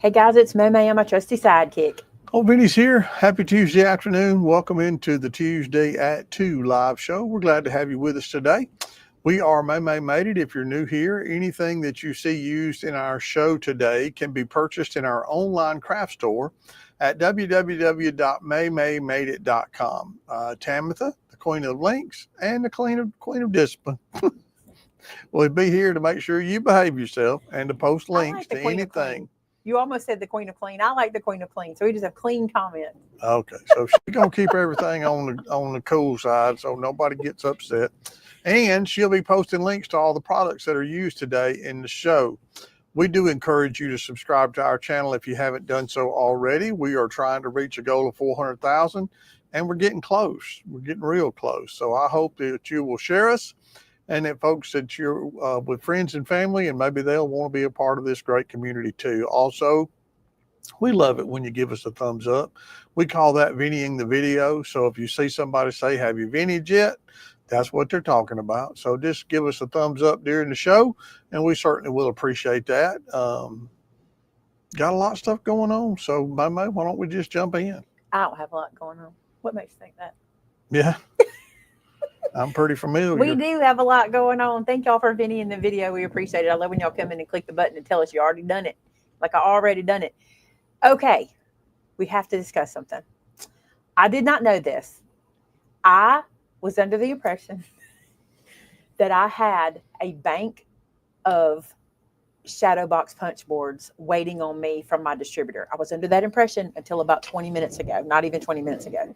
Hey guys, it's May May. I'm my trusty sidekick. Oh, Vinny's here. Happy Tuesday afternoon. Welcome into the Tuesday at 2 live show. We're glad to have you with us today. We are May May Made It. If you're new here, anything that you see used in our show today can be purchased in our online craft store at www.maymaymadeit.com. Tamitha, the queen of links and the queen of discipline, will be here to make sure you behave yourself and to post links to anything. You almost said the queen of clean. I like the queen of clean, so we just have clean comments. Okay, so she's gonna keep everything on the cool side, so nobody gets upset. And she'll be posting links to all the products that are used today in the show. We do encourage you to subscribe to our channel if you haven't done so already. We are trying to reach a goal of 400,000, and we're getting close. We're getting real close. So I hope that you will share us, and that folks that you're with friends and family, and maybe they'll want to be a part of this great community too. Also, we love it when you give us a thumbs up. We call that Vinnying the video. So if you see somebody say, "Have you Vinny'd yet?" That's what they're talking about. So just give us a thumbs up during the show, and we certainly will appreciate that. Got a lot of stuff going on. So, May, why don't we just jump in? I don't have a lot going on. What makes you think that? Yeah. I'm pretty familiar. We do have a lot going on. Thank y'all for Vinny in the video. We appreciate it. I love when y'all come in and click the button and tell us you already done it. Like I already done it. Okay. We have to discuss something. I did not know this. I was under the impression that I had a bank of shadow box punch boards waiting on me from my distributor. I was under that impression until about 20 minutes ago, not even 20 minutes ago.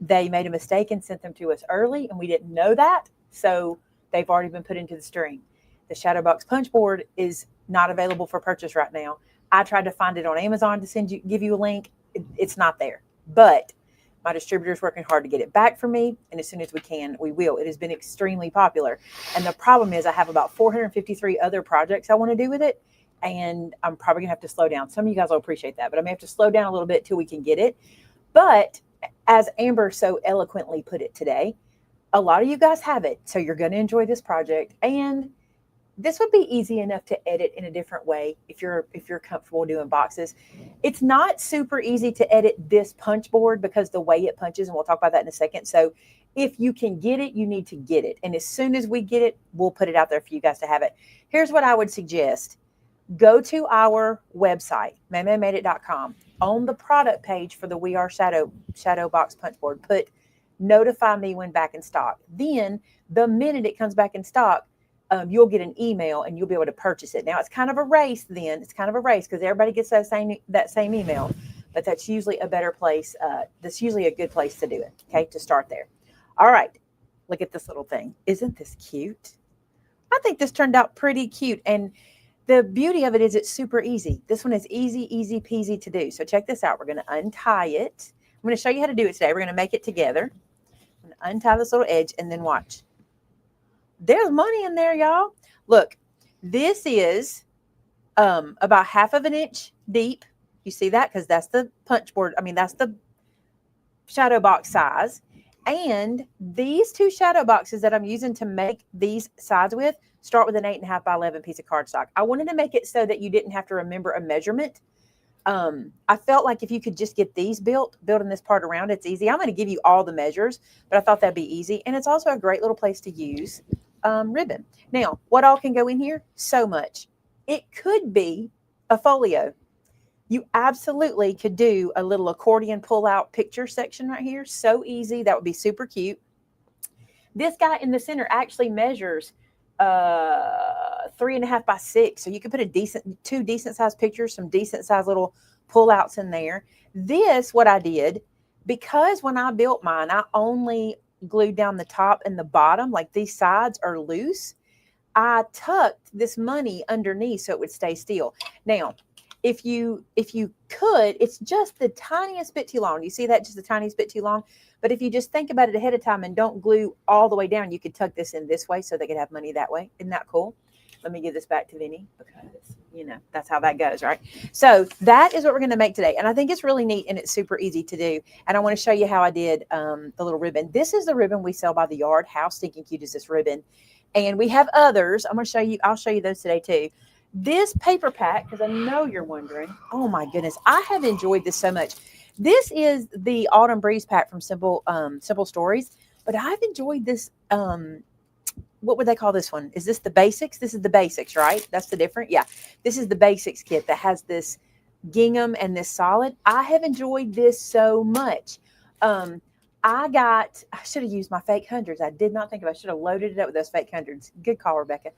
They made a mistake and sent them to us early, and we didn't know that. So they've already been put into the stream. The shadow box punch board is not available for purchase right now. I tried to find it on Amazon to give you a link. It's not there, but my distributor is working hard to get it back for me, and as soon as we can, we will. It has been extremely popular, and the problem is I have about 453 other projects I want to do with it, and I'm probably gonna have to slow down. Some of you guys will appreciate that, but I may have to slow down a little bit till we can get it. But as Amber so eloquently put it today, a lot of you guys have it, so you're going to enjoy this project, and this would be easy enough to edit in a different way if you're comfortable doing boxes. It's not super easy to edit this punch board because the way it punches, and we'll talk about that in a second. So if you can get it, you need to get it. And as soon as we get it, we'll put it out there for you guys to have it. Here's what I would suggest. Go to our website, maymaymadeit.com. On the product page for the We Are Shadow Box Punch Board, put notify me when back in stock. Then the minute it comes back in stock, you'll get an email and you'll be able to purchase it. Now it's kind of a race then. It's kind of a race because everybody gets that same email, but that's usually a better place. That's usually a good place to do it. Okay, to start there. All right, look at this little thing. Isn't this cute? I think this turned out pretty cute. And the beauty of it is it's super easy. This one is easy peasy to do. So check this out. We're going to untie it. I'm going to show you how to do it today. We're going to make it together. I'm going to untie this little edge and then watch. There's money in there, y'all. Look, this is about 1/2 inch deep. You see that? Because that's the punch board. I mean, that's the shadow box size. And these two shadow boxes that I'm using to make these sides with start with an 8.5 by 11 piece of cardstock. I wanted to make it so that you didn't have to remember a measurement. I felt like if you could just get these building this part around, it's easy. I'm going to give you all the measures, but I thought that'd be easy. And it's also a great little place to use ribbon. Now, what all can go in here? So much. It could be a folio. You absolutely could do a little accordion pull-out picture section right here. So easy. That would be super cute. This guy in the center actually measures 3.5 by 6. So you could put two decent sized pictures, some decent sized little pull-outs in there. This, what I did, because when I built mine, I only glued down the top and the bottom, like these sides are loose. I tucked this money underneath so it would stay still. Now, if you could, it's just the tiniest bit too long. You see that? Just the tiniest bit too long. But if you just think about it ahead of time and don't glue all the way down, you could tuck this in this way so they could have money that way. Isn't that cool? Let me give this back to Vinny because, you know, that's how that goes, right? So that is what we're going to make today. And I think it's really neat and it's super easy to do. And I want to show you how I did the little ribbon. This is the ribbon we sell by the yard. How stinking cute is this ribbon? And we have others. I'm going to show you. I'll show you those today too. This paper pack, because I know you're wondering, oh my goodness, I have enjoyed this so much. This is the Autumn Breeze pack from Simple Stories, but I've enjoyed this. What would they call this one? Is this the basics? This is the basics, right? That's the different. Yeah, this is the basics kit that has this gingham and this solid. I have enjoyed this so much. I should have used my fake hundreds. I did not think of it. I should have loaded it up with those fake hundreds. Good call, Rebecca.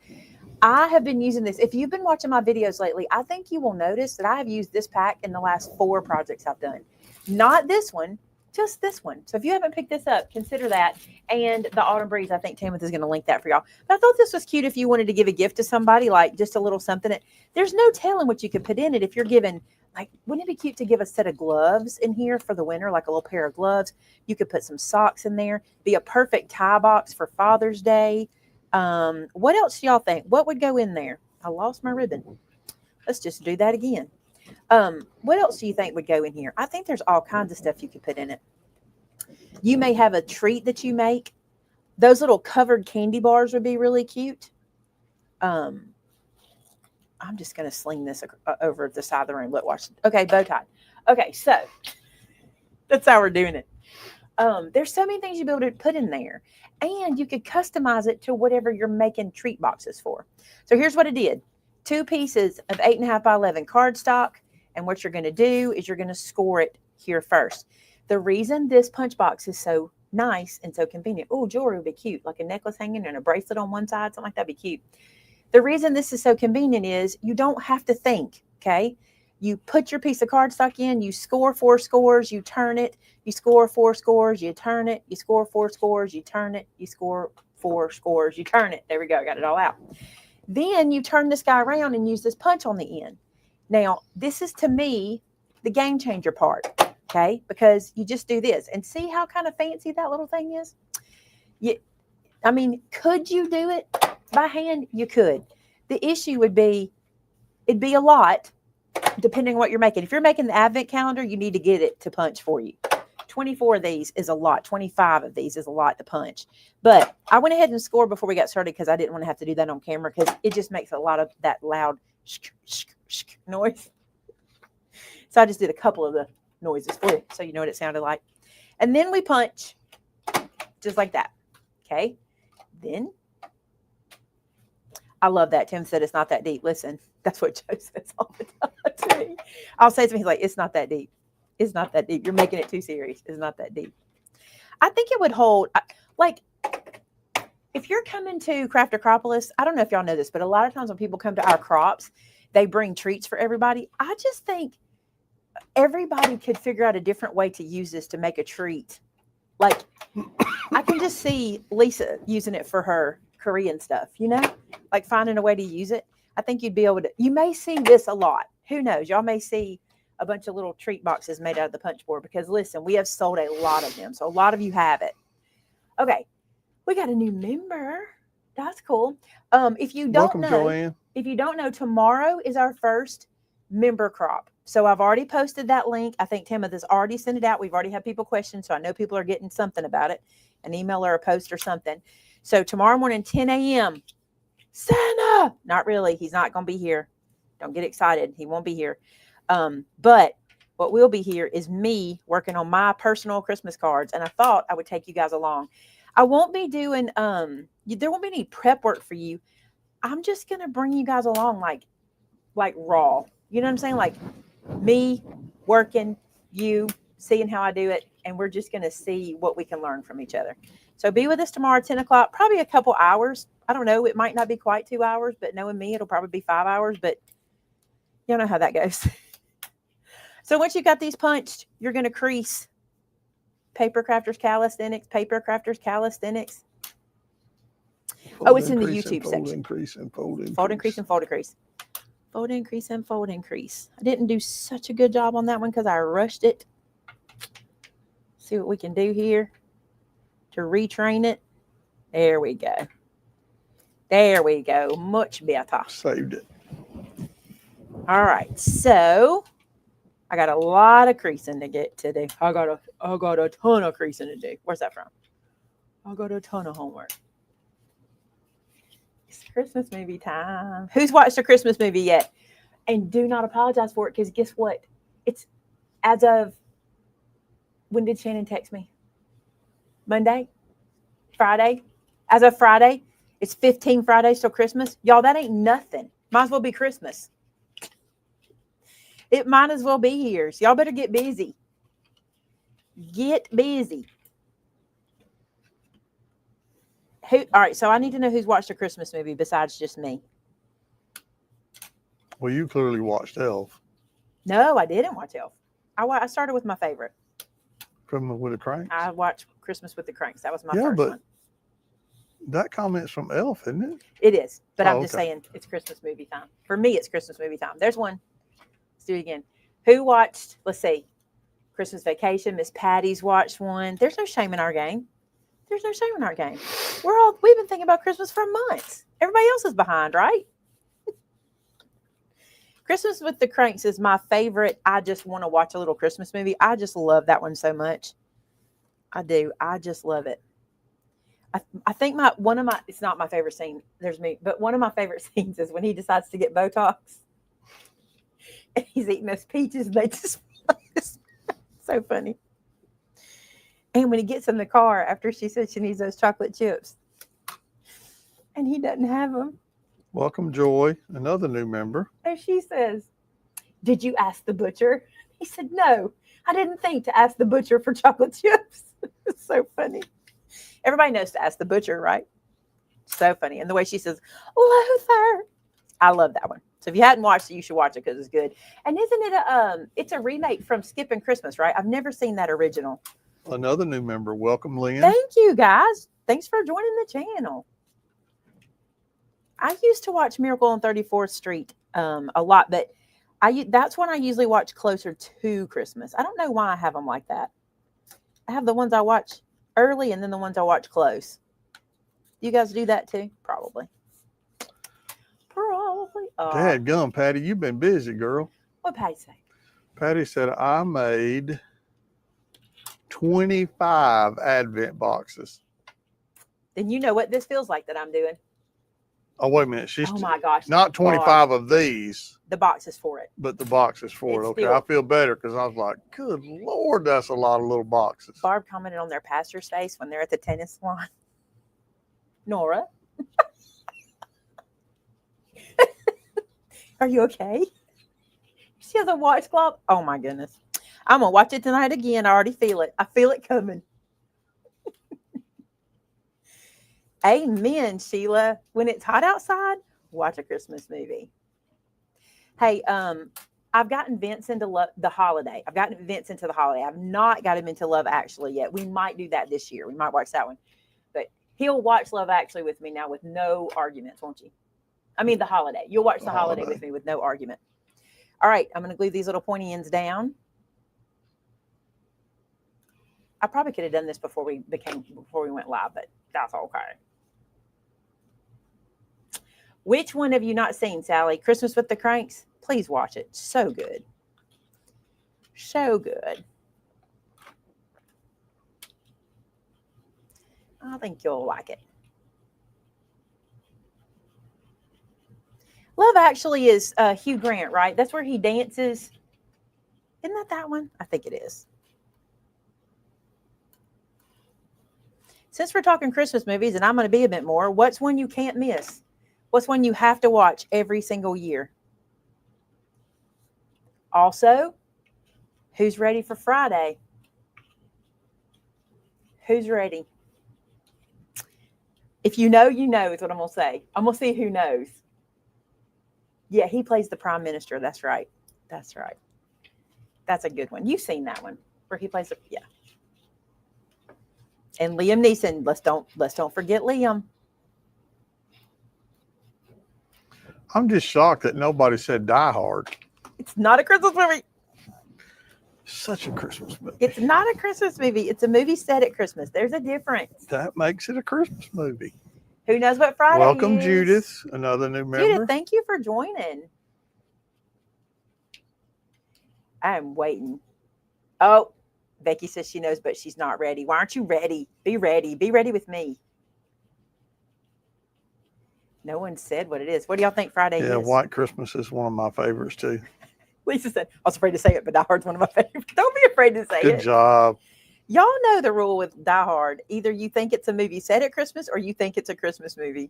I have been using this. If you've been watching my videos lately, I think you will notice that I have used this pack in the last 4 projects I've done. Not this one, just this one. So if you haven't picked this up, consider that. And the Autumn Breeze, I think Timothy is going to link that for y'all. But I thought this was cute if you wanted to give a gift to somebody, like just a little something. There's no telling what you could put in it. If you're giving, like, wouldn't it be cute to give a set of gloves in here for the winter, like a little pair of gloves? You could put some socks in there. Be a perfect tie box for Father's Day. What else do y'all think? What would go in there? I lost my ribbon. Let's just do that again. What else do you think would go in here? I think there's all kinds of stuff you could put in it. You may have a treat that you make. Those little covered candy bars would be really cute. I'm just going to sling this over the side of the room. Look, watch. Okay, bow tie. Okay, so that's how we're doing it. There's so many things you'd be able to put in there. And you could customize it to whatever you're making treat boxes for. So here's what I did. 2 pieces of 8.5 by 11 cardstock. And what you're going to do is you're going to score it here first. The reason this punch box is so nice and so convenient. Oh, jewelry would be cute. Like a necklace hanging and a bracelet on one side. Something like that would be cute. The reason this is so convenient is you don't have to think, okay? You put your piece of cardstock in, you score 4 scores, you turn it, you score 4 scores, you turn it, you score 4 scores, you turn it, you score 4 scores, you turn it. There we go, I got it all out. Then you turn this guy around and use this punch on the end. Now, this is to me the game changer part, okay? Because you just do this and see how kind of fancy that little thing is? I mean, could you do it by hand? You could. The issue would be, it'd be a lot depending on what you're making. If you're making the advent calendar, you need to get it to punch for you. 24 of these is a lot. 25 of these is a lot to punch. But I went ahead and scored before we got started because I didn't want to have to do that on camera because it just makes a lot of that loud noise. So I just did a couple of the noises for you so you know what it sounded like. And then we punch just like that. Okay. Then I love that. Tim said it's not that deep. Listen, that's what Joe says all the time to me. I'll say to him, he's like, it's not that deep. It's not that deep. You're making it too serious. It's not that deep. I think it would hold, like, if you're coming to Craft-a-CROPolis, I don't know if y'all know this, but a lot of times when people come to our crops, they bring treats for everybody. I just think everybody could figure out a different way to use this to make a treat. Like, I can just see Lisa using it for her Korean stuff, you know, like finding a way to use it. I think you'd be able to, you may see this a lot. Who knows? Y'all may see a bunch of little treat boxes made out of the punch board because listen, we have sold a lot of them. So a lot of you have it. Okay. We got a new member. That's cool. If you don't know, Joanne. If you don't know, tomorrow is our first member crop. So I've already posted that link. I think Timothy's already sent it out. We've already had people question. So I know people are getting something about it, an email or a post or something. So tomorrow morning, 10 a.m. Santa. Not really. He's not going to be here. Don't get excited. He won't be here. But what will be here is me working on my personal Christmas cards. And I thought I would take you guys along. I won't be doing, there won't be any prep work for you. I'm just going to bring you guys along like raw. You know what I'm saying? Like me working, you seeing how I do it. And we're just going to see what we can learn from each other. So be with us tomorrow at 10 o'clock, probably a couple hours. I don't know. It might not be quite 2 hours, but knowing me, it'll probably be 5 hours, but you know how that goes. So once you got these punched, you're going to crease. Paper Crafters Calisthenics, Paper Crafters Calisthenics. Oh, it's in the YouTube section. Fold, increase, and fold, increase. Fold, increase, and fold, increase. Fold, increase, and fold, increase. I didn't do such a good job on that one because I rushed it. See what we can do here to retrain it. There we go. There we go. Much better. Saved it. All right. So I got a lot of creasing to get to do. I got a ton of creasing to do. Where's that from? I got a ton of homework. It's Christmas movie time. Who's watched a Christmas movie yet? And do not apologize for it, because guess what? It's as of, when did Shannon text me? Monday? Friday? As of Friday, it's 15 Fridays till Christmas. Y'all, that ain't nothing. Might as well be Christmas. It might as well be here. So y'all better get busy. Get busy. All right, so I need to know who's watched a Christmas movie besides just me. Well, you clearly watched Elf. No, I didn't watch Elf. I started with my favorite. Criminal with the Cranks? I watched Christmas with the Cranks. That was my first one. That comment's from Elf, isn't it? It is, but I'm just saying it's Christmas movie time. For me, it's Christmas movie time. There's one. Let's do it again. Who watched, let's see, Christmas Vacation? Miss Patty's watched one. There's no shame in our game. There's no shame in our game. We've been thinking about Christmas for months. Everybody else is behind, right? Christmas with the Cranks is my favorite. I just want to watch a little Christmas movie. I just love that one so much. I do. I just love it. I think it's not my favorite scene. There's me, but one of my favorite scenes is when he decides to get Botox. And he's eating those peaches. And they just so funny. And when he gets in the car after she says she needs those chocolate chips, and he doesn't have them. Welcome, Joy, another new member. And she says, "Did you ask the butcher?" He said, "No, I didn't think to ask the butcher for chocolate chips." It's so funny. Everybody knows to ask the butcher, right? So funny. And the way she says, "Luther." I love that one. So if you hadn't watched it, you should watch it because it's good. And isn't it it's a remake from Skipping Christmas, right? I've never seen that original. Another new member. Welcome, Lynn. Thank you, guys. Thanks for joining the channel. I used to watch Miracle on 34th Street a lot, but that's when I usually watch closer to Christmas. I don't know why I have them like that. I have the ones I watch early and then the ones I watch close. You guys do that too? Probably. Dadgum, Patty, you've been busy, girl. What Patty say? Patty said, I made 25 Advent boxes. Then you know what this feels like that I'm doing. Oh, wait a minute. Oh my gosh. Not 25 of these. The box is for it. But the box is for it. Okay. I feel better because I was like, good Lord, that's a lot of little boxes. Barb commented on their pastor's face when they're at the tennis salon. Nora. Are you okay? She has a watch club. Oh my goodness. I'm going to watch it tonight again. I already feel it. I feel it coming. Amen, Sheila. When it's hot outside, watch a Christmas movie. Hey, I've gotten Vince into the holiday. I've not got him into Love Actually yet. We might do that this year. We might watch that one. But he'll watch Love Actually with me now with no arguments, won't you? I mean, the holiday. You'll watch the holiday with me with no argument. All right, I'm going to glue these little pointy ends down. I probably could have done this before we went live, but that's okay. Which one have you not seen, Sally? Christmas with the Cranks? Please watch it. So good. So good. I think you'll like it. Love Actually is Hugh Grant, right? That's where he dances. Isn't that one? I think it is. Since we're talking Christmas movies, and I'm going to be a bit more, what's one you can't miss? What's one you have to watch every single year? Also, who's ready for Friday? Who's ready? If you know, you know is what I'm going to say. I'm going to see who knows. Yeah, he plays the prime minister. That's right. That's right. That's a good one. You've seen that one where he plays yeah. And Liam Neeson. Let's don't forget Liam. I'm just shocked that nobody said Die Hard. It's not a Christmas movie. Such a Christmas movie. It's not a Christmas movie. It's a movie set at Christmas. There's a difference. That makes it a Christmas movie. Who knows what Friday Welcome, is? Judith, another new member. Judith, thank you for joining. I am waiting. Oh, Becky says she knows, but she's not ready. Why aren't you ready? Be ready. Be ready with me. No one said what it is. What do y'all think Friday Yeah, is? White Christmas is one of my favorites too. Lisa said, I was afraid to say it, but Die Hard's one of my favorites. Don't be afraid to say Good it. job. Y'all know the rule with Die Hard. Either you think it's a movie set at Christmas or you think it's a Christmas movie.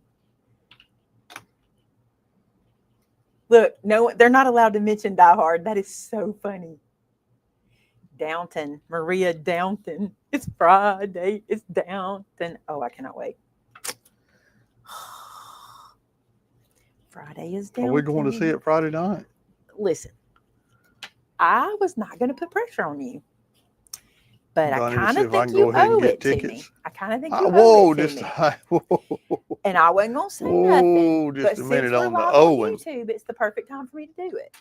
Look, no, they're not allowed to mention Die Hard. That is so funny. Downton, Maria Downton. It's Friday. It's Downton. Oh, I cannot wait. Friday is Downton. Are we going to see it Friday night? Listen, I was not going to put pressure on you. But I kind of think you owe it to me. I kind of think you owe it to me. Whoa. And I wasn't going to say nothing. Just a minute on the Owen. YouTube, it's the perfect time for me to do it.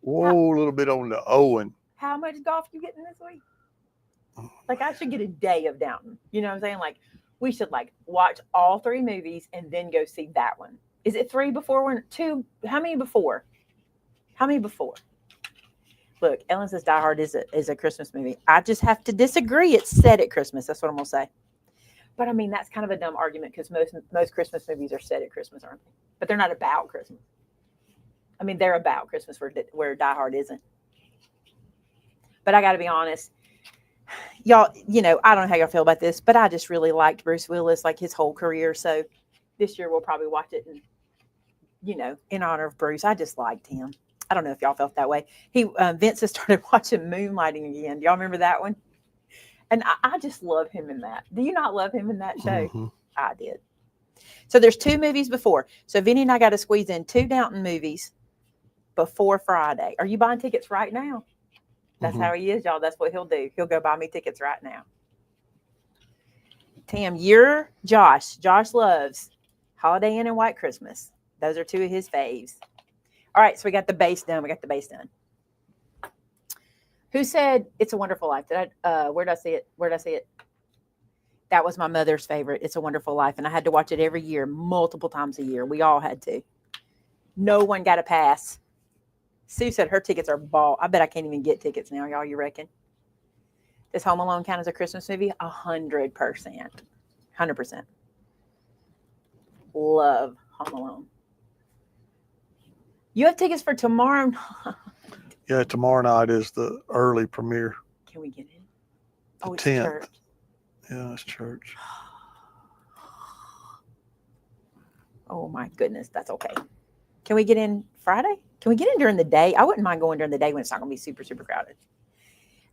Whoa, a little bit on the Owen. How much golf you getting this week? Like, I should get a day of Downton. You know what I'm saying? Like, we should, like, watch all 3 movies and then go see that one. Is it 3 before one? 2? How many before? How many before? Look, Ellen says Die Hard is a Christmas movie. I just have to disagree. It's set at Christmas. That's what I'm going to say. But, I mean, that's kind of a dumb argument because most Christmas movies are set at Christmas, aren't they? But they're not about Christmas. I mean, they're about Christmas where Die Hard isn't. But I got to be honest. Y'all, you know, I don't know how y'all feel about this, but I just really liked Bruce Willis, like his whole career. So this year we'll probably watch it and, you know, in honor of Bruce. I just liked him. I don't know if y'all felt that way. Vince has started watching Moonlighting again. Do y'all remember that one? And I just love him in that. Do you not love him in that show? Mm-hmm. I did. So there's 2 movies before. So Vinny and I got to squeeze in 2 Downton movies before Friday. Are you buying tickets right now? That's how he is, y'all. That's what he'll do. He'll go buy me tickets right now. Tam, you're Josh. Josh loves Holiday Inn and White Christmas. Those are 2 of his faves. All right, so we got the base done. Who said It's a Wonderful Life? Where did I see it? That was my mother's favorite. It's a Wonderful Life. And I had to watch it every year, multiple times a year. We all had to. No one got a pass. Sue said her tickets are bought. I bet I can't even get tickets now, y'all. You reckon? Does Home Alone count as a Christmas movie? 100%. 100%. Love Home Alone. You have tickets for tomorrow night? Yeah, tomorrow night is the early premiere. Can we get in? Oh, it's 10th. church. Yeah, it's church. Oh, my goodness. That's okay. Can we get in Friday? Can we get in during the day? I wouldn't mind going during the day when it's not going to be super, super crowded.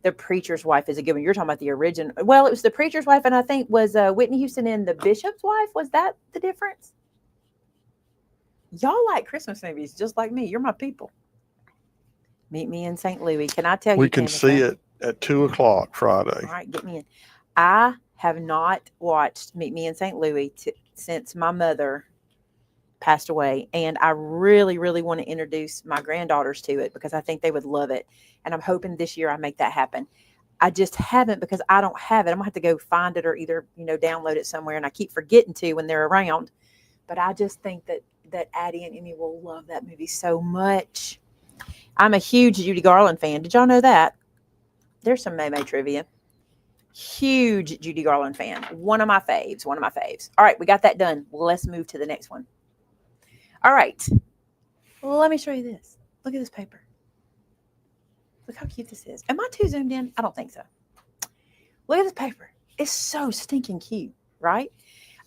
The Preacher's Wife is a good one. You're talking about the original. Well, it was The Preacher's Wife, and I think was Whitney Houston in The Bishop's Wife. Was that the difference? Y'all like Christmas movies just like me. You're my people. Meet me in St. Louis. Can I tell you? We can see it at 2:00 Friday. All right, get me in. I have not watched Meet Me in St. Louis since my mother passed away. And I really, really want to introduce my granddaughters to it because I think they would love it. And I'm hoping this year I make that happen. I just haven't because I don't have it. I'm going to have to go find it or either, download it somewhere. And I keep forgetting to when they're around. But I just think that Addie and Emmy will love that movie so much. I'm a huge Judy Garland fan. Did y'all know that? There's some May trivia. Huge Judy Garland fan. One of my faves. All right, we got that done. Let's move to the next one. All right. Let me show you this. Look at this paper. Look how cute this is. Am I too zoomed in? I don't think so. Look at this paper. It's so stinking cute, right?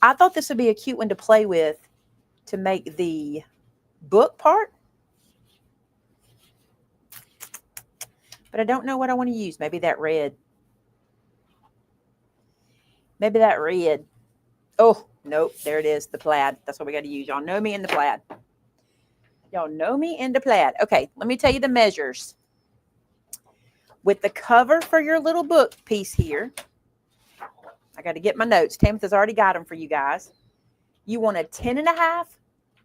I thought this would be a cute one to play with to make the book part. But I don't know what I want to use. Maybe that red. Oh, nope. There it is. The plaid. That's what we got to use. Y'all know me in the plaid. Okay, let me tell you the measures. With the cover for your little book piece here, I got to get my notes. Tamitha's already got them for you guys. You want a 10.5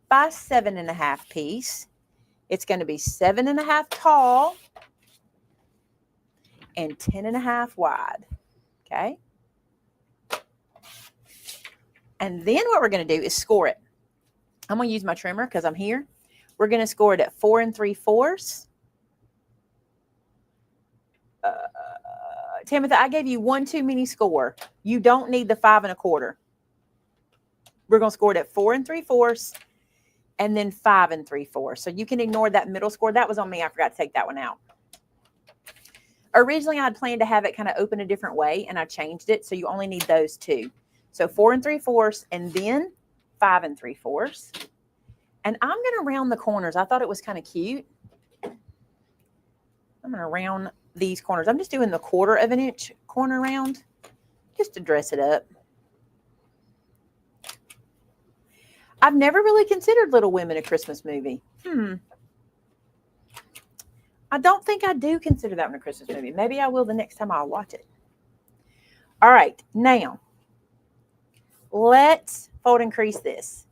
by 7.5 piece. It's going to be 7.5 tall and 10.5 wide. Okay. And then what we're going to do is score it. I'm going to use my trimmer because I'm here. We're going to score it at 4 3/4. Tamitha, I gave you 1 too many score. You don't need the 5 1/4. we're going to score it at 4 3/4 and then 5 3/4. So you can ignore that middle score. That was on me. I forgot to take that one out. Originally, I'd planned to have it kind of open a different way, and I changed it. So you only need those two. So 4 3/4 and then 5 3/4. And I'm going to round the corners. I thought it was kind of cute. I'm going to round these corners. I'm just doing the 1/4 of an inch corner round just to dress it up. I've never really considered Little Women a Christmas movie. I don't think I do consider that one a Christmas movie. Maybe I will the next time I watch it. All right, now let's fold and crease this.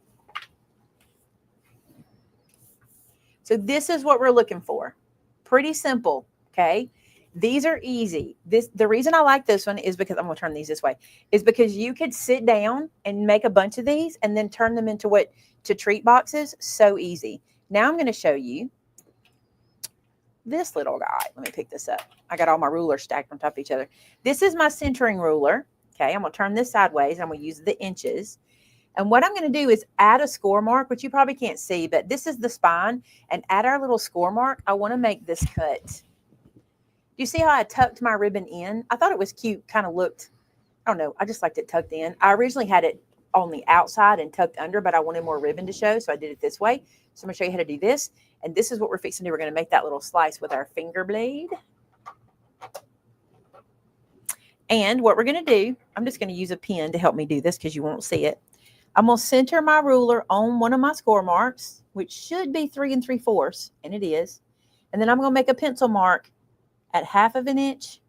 So this is what we're looking for. Pretty simple, okay? These are easy. The reason I like this one is because, I'm going to turn these this way, is because you could sit down and make a bunch of these and then turn them into treat boxes. So easy. Now I'm going to show you this little guy. Let me pick this up. I got all my rulers stacked on top of each other. This is my centering ruler. Okay, I'm going to turn this sideways. I'm going to use the inches. And what I'm going to do is add a score mark, which you probably can't see, but this is the spine. And at our little score mark, I want to make this cut. You see how I tucked my ribbon in? I thought it was cute, kind of looked, I don't know, I just liked it tucked in. I originally had it on the outside and tucked under, but I wanted more ribbon to show, so I did it this way. So I'm going to show you how to do this. And this is what we're fixing to do. We're going to make that little slice with our finger blade. And what we're going to do, I'm just going to use a pen to help me do this because you won't see it. I'm going to center my ruler on one of my score marks, which should be 3 3/4, and it is. And then I'm going to make a pencil mark at 1/2 inch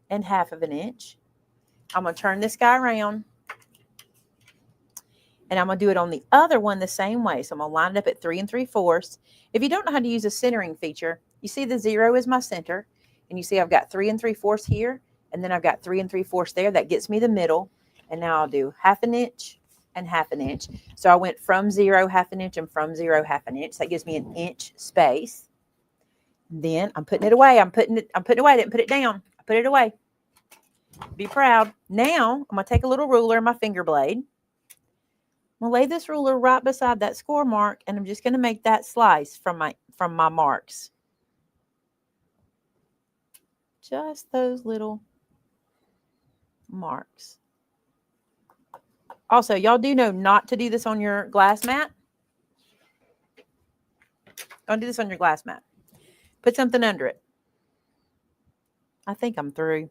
and 1/2 inch. I'm going to turn this guy around. And I'm going to do it on the other one the same way. So I'm going to line it up at 3 3/4. If you don't know how to use a centering feature, you see the 0 is my center. And you see I've got 3 3/4 here. And then I've got 3 3/4 there. That gets me the middle. And now I'll do 1/2 inch and 1/2 inch. So I went from 0, 1/2 inch, and from 0, 1/2 inch. That gives me an inch space. Then I'm putting it away. I'm putting it away. I didn't put it down. I put it away. Be proud. Now I'm going to take a little ruler and my finger blade. I'm going to lay this ruler right beside that score mark, and I'm just going to make that slice from my marks. Just those little marks. Also, y'all do know not to do this on your glass mat. Don't do this on your glass mat. Put something under it. I think I'm through.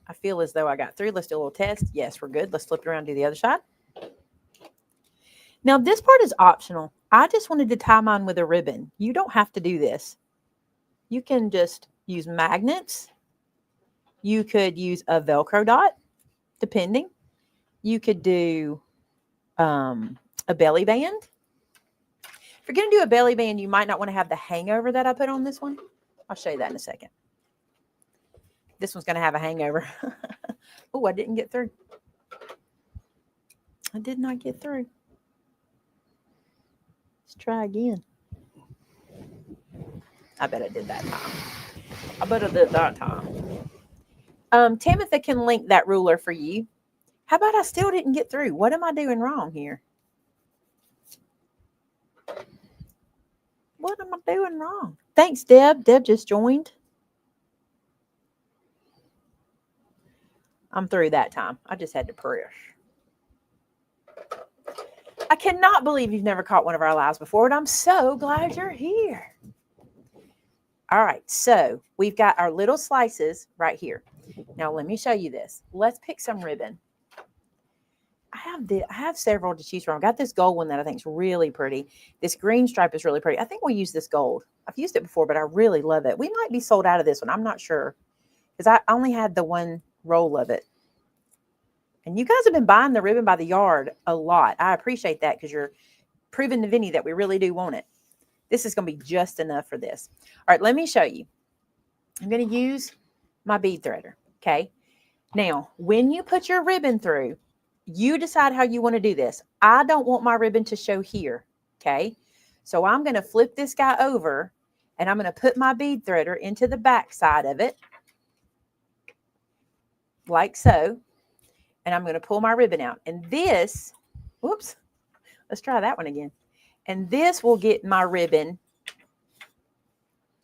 I feel as though I got through. Let's do a little test. Yes, we're good. Let's flip it around and do the other side. Now, this part is optional. I just wanted to tie mine with a ribbon. You don't have to do this. You can just use magnets. You could use a Velcro dot, depending. You could do a belly band. If you're going to do a belly band, you might not want to have the hangover that I put on this one. I'll show you that in a second. This one's going to have a hangover. Oh, I didn't get through. I did not get through. Let's try again. I bet I did that time. I bet I did that time. Tamitha can link that ruler for you. How about I still didn't get through? What am I doing wrong here? What am I doing wrong? Thanks, Deb. Deb just joined. I'm through that time. I just had to press. I cannot believe you've never caught one of our lives before, and I'm so glad you're here. All right, so we've got our little slices right here. Now, let me show you this. Let's pick some ribbon. I have several to choose from. I got this gold one that I think is really pretty. This green stripe is really pretty. I think we'll use this gold. I've used it before, but I really love it. We might be sold out of this one. I'm not sure because I only had the one roll of it. And you guys have been buying the ribbon by the yard a lot. I appreciate that because you're proving to Vinny that we really do want it. This is going to be just enough for this. All right, let me show you. I'm going to use my bead threader, okay? Now, when you put your ribbon through, you decide how you want to do this. I don't want my ribbon to show here, okay? So I'm going to flip this guy over, and I'm going to put my bead threader into the back side of it, like so. and I'm going to pull my ribbon out. And this, whoops, let's try that one again. And this will get my ribbon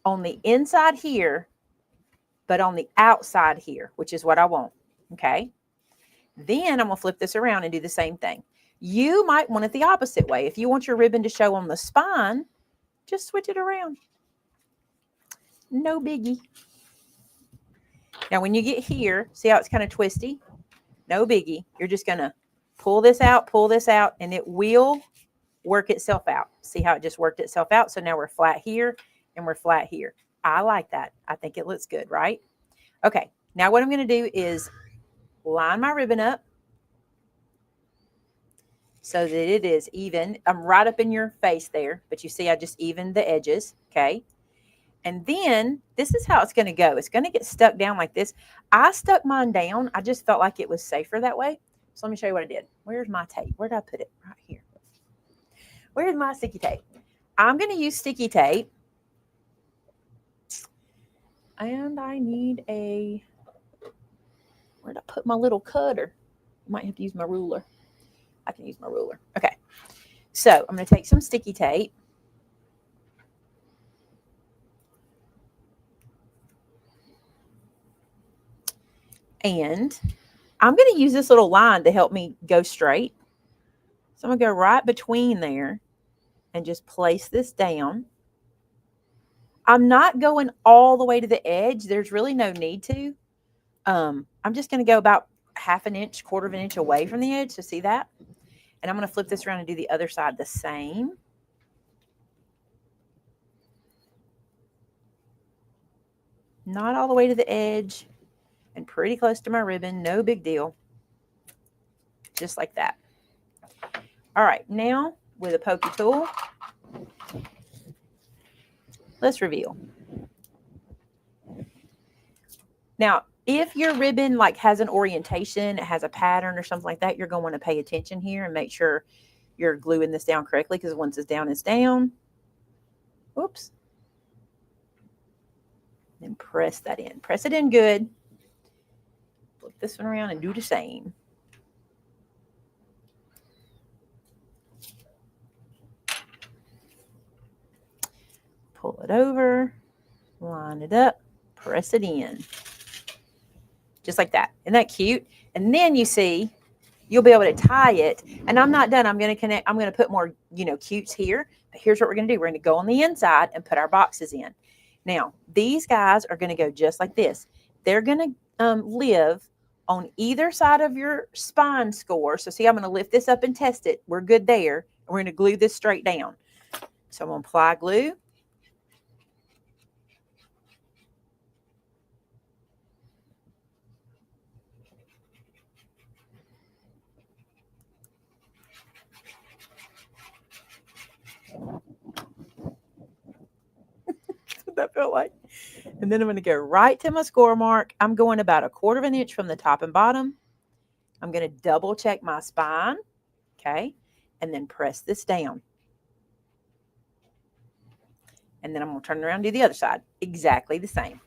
on the inside here, but on the outside here, which is what I want. Okay. Then I'm going to flip this around and do the same thing. You might want it the opposite way. If you want your ribbon to show on the spine, just switch it around. No biggie. Now, when you get here, see how it's kind of twisty? No biggie. You're just going to pull this out, and it will work itself out. See how it just worked itself out? So now we're flat here and we're flat here. I like that. I think it looks good, right? Okay. Now what I'm going to do is line my ribbon up so that it is even. I'm right up in your face there, but you see I just evened the edges, okay? And then this is how it's going to go. It's going to get stuck down like this. I stuck mine down. I just felt like it was safer that way. So let me show you what I did. Where's my tape? Where did I put it? Right here. Where's my sticky tape? I'm going to use sticky tape. And I need a, where'd I put my little cutter? I might have to use my ruler. I can use my ruler. Okay. So I'm going to take some sticky tape. And I'm going to use this little line to help me go straight. So I'm going to go right between there and just place this down. I'm not going all the way to the edge. There's really no need to. I'm just going to go about half an inch, quarter of an inch away from the edge. So see that? And I'm going to flip this around and do the other side the same. Not all the way to the edge and pretty close to my ribbon. No big deal. Just like that. All right. Now with a pokey tool, let's reveal. Now, if your ribbon like has an orientation, it has a pattern or something like that, you're going to want to pay attention here and make sure you're gluing this down correctly, because once it's down, it's down. Oops. Then press that in. Press it in good. Flip this one around and do the same. Pull it over, line it up, press it in. Just like that. Isn't that cute? And then you see, you'll be able to tie it. And I'm not done. I'm going to connect. I'm going to put more, cutes here. But here's what we're going to do. We're going to go on the inside and put our boxes in. Now, these guys are going to go just like this. They're going to live on either side of your spine score. So see, I'm going to lift this up and test it. We're good there. And we're going to glue this straight down. So I'm going to apply glue. That felt like. And then I'm going to go right to my score mark. I'm going about a quarter of an inch from the top and bottom. I'm going to double check my spine. Okay. And then press this down. And then I'm going to turn it around and do the other side. Exactly the same.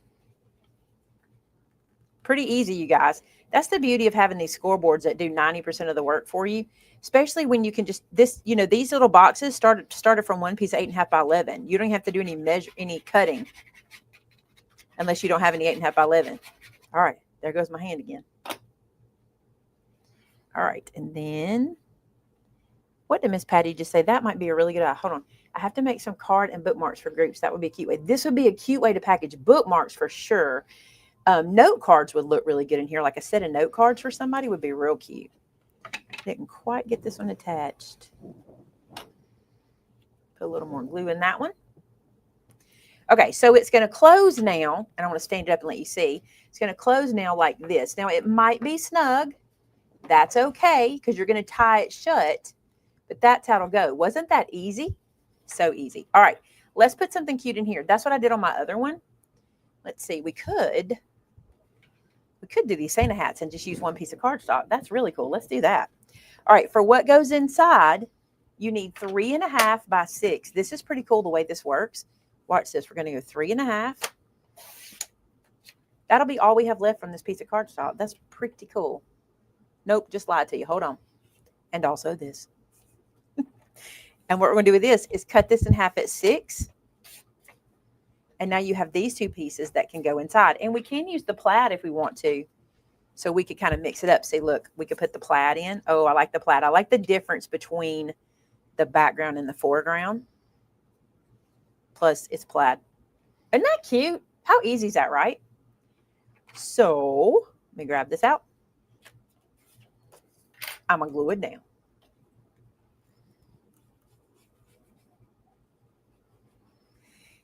Pretty easy, you guys. That's the beauty of having these scoreboards that do 90% of the work for you, especially when you can just, these little boxes started from one piece 8.5 by 11. You don't have to do any cutting unless you don't have any 8.5 by 11. All right, there goes my hand again. All right, and then what did Miss Patty just say? That might be a really good idea. Hold on. I have to make some card and bookmarks for groups. That would be a cute way. This would be a cute way to package bookmarks for sure. Note cards would look really good in here. Like a set of note cards for somebody would be real cute. Didn't quite get this one attached. Put a little more glue in that one. Okay, so it's going to close now, and I want to stand it up and let you see. It's going to close now like this. Now, it might be snug. That's okay, because you're going to tie it shut, but that's how it'll go. Wasn't that easy? So easy. All right, let's put something cute in here. That's what I did on my other one. Let's see, we could do these Santa hats and just use one piece of cardstock. That's really cool. Let's do that. All right, for what goes inside, you need 3.5 by 6. This is pretty cool the way this works. Watch this. We're going to go 3.5. That'll be all we have left from this piece of cardstock. That's pretty cool. Nope, just lied to you. Hold on. And also this. And what we're going to do with this is cut this in half at 6. And now you have these 2 pieces that can go inside. And we can use the plaid if we want to. So we could kind of mix it up. See, look, we could put the plaid in. Oh, I like the plaid. I like the difference between the background and the foreground. Plus, it's plaid. Isn't that cute? How easy is that, right? So, let me grab this out. I'm going to glue it down.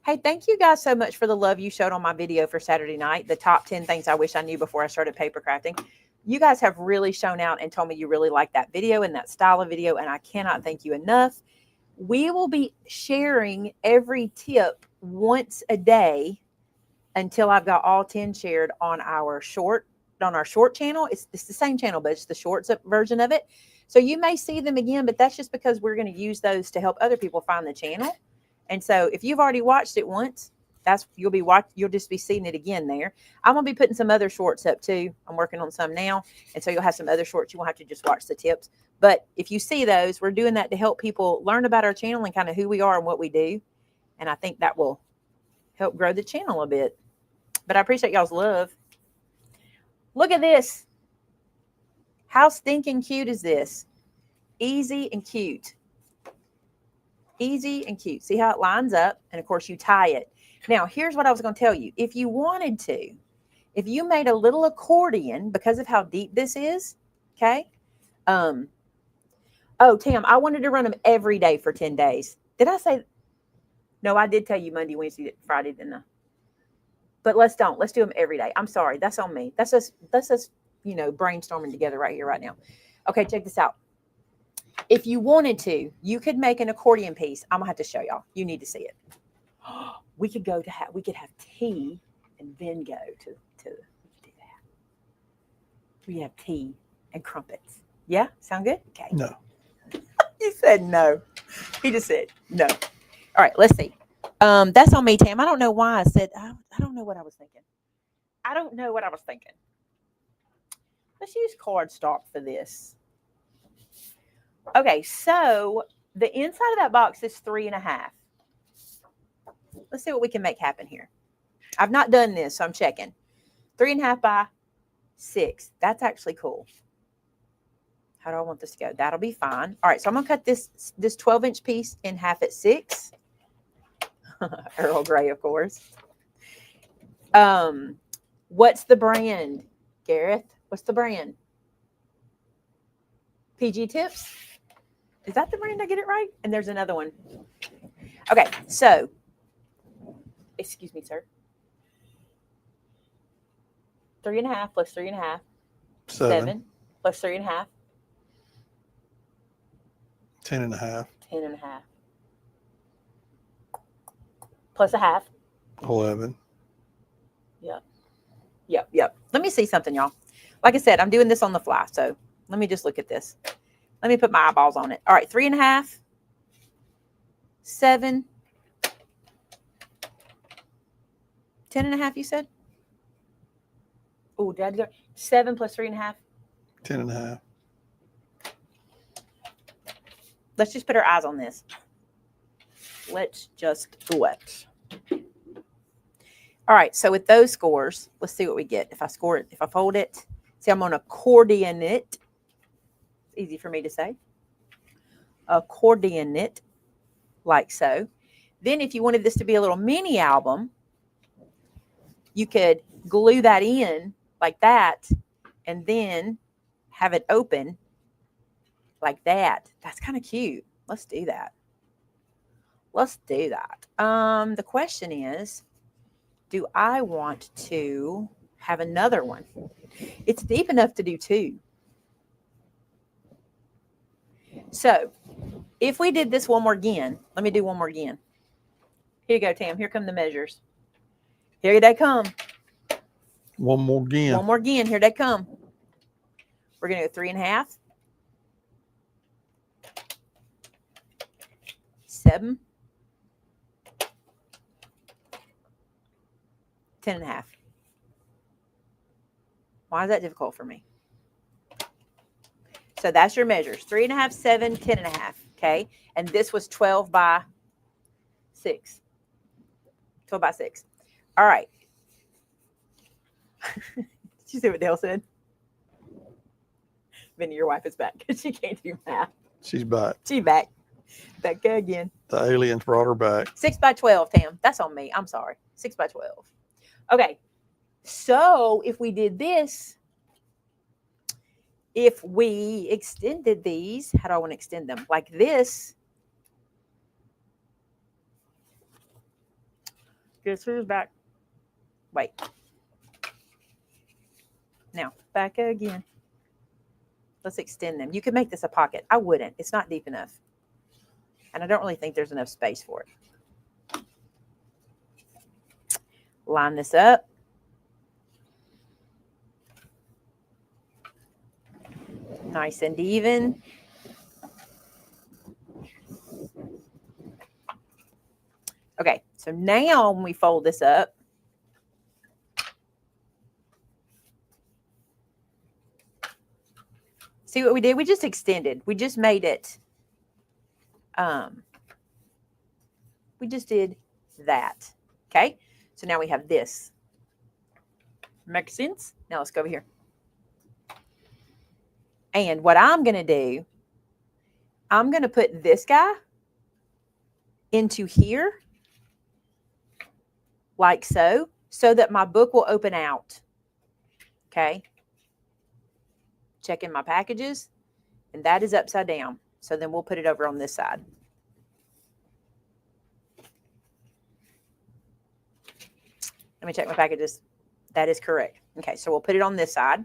Hey, thank you guys so much for the love you showed on my video for Saturday night. The top 10 things I wish I knew before I started paper crafting. You guys have really shown out and told me you really like that video and that style of video, and I cannot thank you enough. We will be sharing every tip once a day until I've got all 10 shared on our short channel. It's the same channel, but it's the shorts version of it. So you may see them again, but that's just because we're going to use those to help other people find the channel. And so if you've already watched it once, you'll just be seeing it again there. I'm going to be putting some other shorts up too. I'm working on some now. And so you'll have some other shorts. You won't have to just watch the tips. But if you see those, we're doing that to help people learn about our channel and kind of who we are and what we do. And I think that will help grow the channel a bit. But I appreciate y'all's love. Look at this. How stinking cute is this? Easy and cute. Easy and cute. See how it lines up? And of course you tie it. Now, here's what I was going to tell you. If you wanted to, if you made a little accordion because of how deep this is, okay? Oh, Tam, I wanted to run them every day for 10 days. Did I say? No, I did tell you Monday, Wednesday, Friday, didn't I? But let's do them every day. I'm sorry. That's on me. That's us, brainstorming together right here, right now. Okay, check this out. If you wanted to, you could make an accordion piece. I'm gonna have to show y'all. You need to see it. We could have tea and then go to do that. We have tea and crumpets. Yeah, sound good? Okay. No. You said no. He just said no. All right, let's see. That's on me, Tam. I don't know why I said I don't know what I was thinking. Let's use cardstock for this. Okay, so the inside of that box is 3.5. Let's see what we can make happen here. I've not done this, so I'm checking. 3.5 by 6. That's actually cool. How do I want this to go? That'll be fine. All right, so I'm going to cut this 12-inch piece in half at 6. Earl Grey, of course. What's the brand, Gareth? What's the brand? PG Tips? Is that the brand? I get it right? And there's another one. Okay, so, excuse me, sir. 3.5 plus 3.5. 7 plus 3.5. 10.5. 10.5. Plus a half. 11. Yep. Let me see something, y'all. Like I said, I'm doing this on the fly, so let me just look at this. Let me put my eyeballs on it. All right, 3.5, 7, 10.5, you said? Oh, did I do that? 7 plus 3.5? 10.5. Let's just put our eyes on this. Let's just do it. All right, so with those scores, let's see what we get. If I score it, if I fold it, see, I'm on accordion it. It's easy for me to say. Accordion it, like so. Then if you wanted this to be a little mini album, you could glue that in like that and then have it open like that. That's kind of cute. Let's do that. The question is, do I want to have another one? It's deep enough to do 2. So if we did this one more again, let me do one more again. Here you go, Tam. Here come the measures. Here they come. One more again. One more again. Here they come. We're going to go 3.5. 7. 10.5. Why is that difficult for me? So that's your measures, 3.5, 7, 10.5. Okay. And this was 12 by 6. 12 by 6. All right. Did you see what Dale said? Vinny, your wife is back. She can't do math. She's back. She's back. Back again. The aliens brought her back. 6 by 12, Tam. That's on me. I'm sorry. 6 by 12. Okay. So if we did this, if we extended these, how do I want to extend them? Like this. Guess who's back? Wait. Now, back again. Let's extend them. You could make this a pocket. I wouldn't. It's not deep enough. And I don't really think there's enough space for it. Line this up. Nice and even. Okay, so now when we fold this up, see what we did? We just extended. We just made it. We just did that. Okay, so now we have this. Makes sense? Now let's go over here. And what I'm going to do, I'm going to put this guy into here, like so that my book will open out. Okay. Check in my packages, and that is upside down. So then we'll put it over on this side. Let me check my packages. That is correct. Okay, so we'll put it on this side.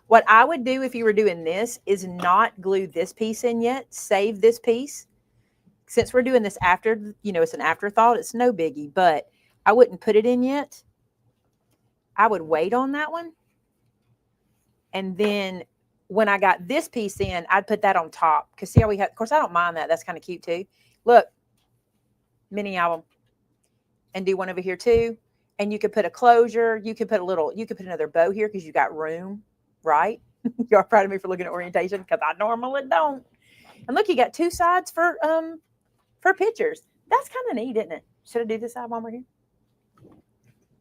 What I would do if you were doing this is not glue this piece in yet. Save this piece. Since we're doing this after, you know, it's an afterthought, it's no biggie, but I wouldn't put it in yet. I would wait on that one. And then when I got this piece in, I'd put that on top. Because see how we have, of course, I don't mind that. That's kind of cute too. Look, mini album. And do one over here too. And you could put a closure. You could put a little, you could put another bow here because you got room, right? You're proud of me for looking at orientation because I normally don't. And look, you got two sides for pictures. That's kind of neat, isn't it? Should I do this side while we're here?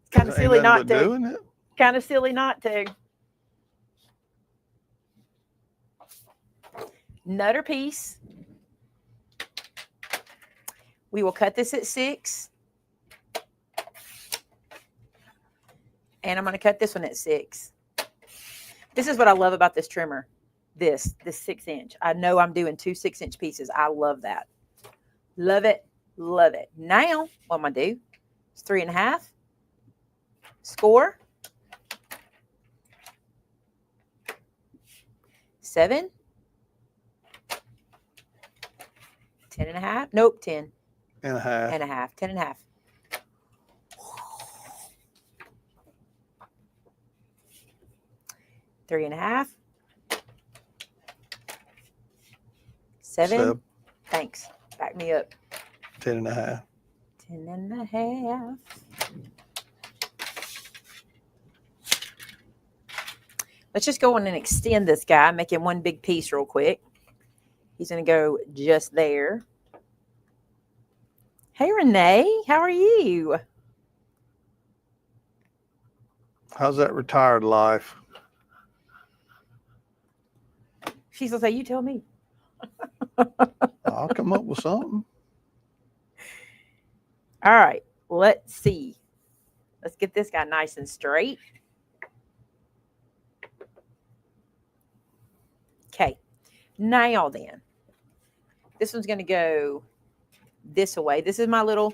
It's kind of silly not to. Kind of silly not to. Nutter piece. We will cut this at 6. And I'm going to cut this one at 6. This is what I love about this trimmer. This 6-inch. I know I'm doing 2 6-inch pieces. I love that. Love it. Love it. Now, what I'm going to do is 3.5. Score. 7. 10.5. Nope, 10. And a half. And a half. 10.5. Three and a half. 7. Thanks. Back me up. 10.5. 10.5. Let's just go on and extend this guy, make him one big piece real quick. He's going to go just there. Hey, Renee, how are you? How's that retired life? She's going to say, you tell me. I'll come up with something. All right, let's see. Let's get this guy nice and straight. Okay, now then, this one's going to go this way. This is my little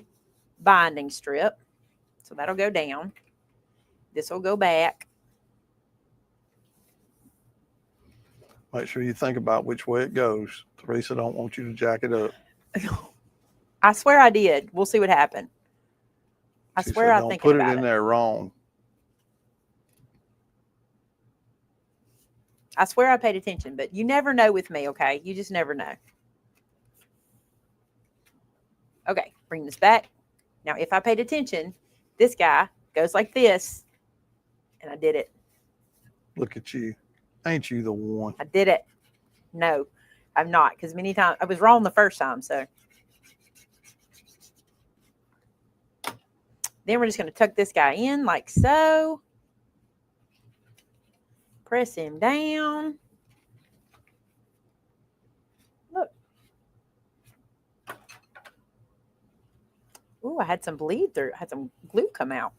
binding strip. So that'll go down. This will go back. Make sure you think about which way it goes. Teresa don't want you to jack it up. I swear I did. We'll see what happened. I She swear said, I don't think put it about in it. there wrong. I swear I paid attention, but you never know with me, okay? You just never know. Okay, bring this back. Now, if I paid attention, this guy goes like this, and I did it. Look at you. Ain't you the one? I did it. No, I'm not, because many times I was wrong the first time. So then we're just going to tuck this guy in like so. Press him down. Look. Ooh, I had some bleed through. I had some glue come out.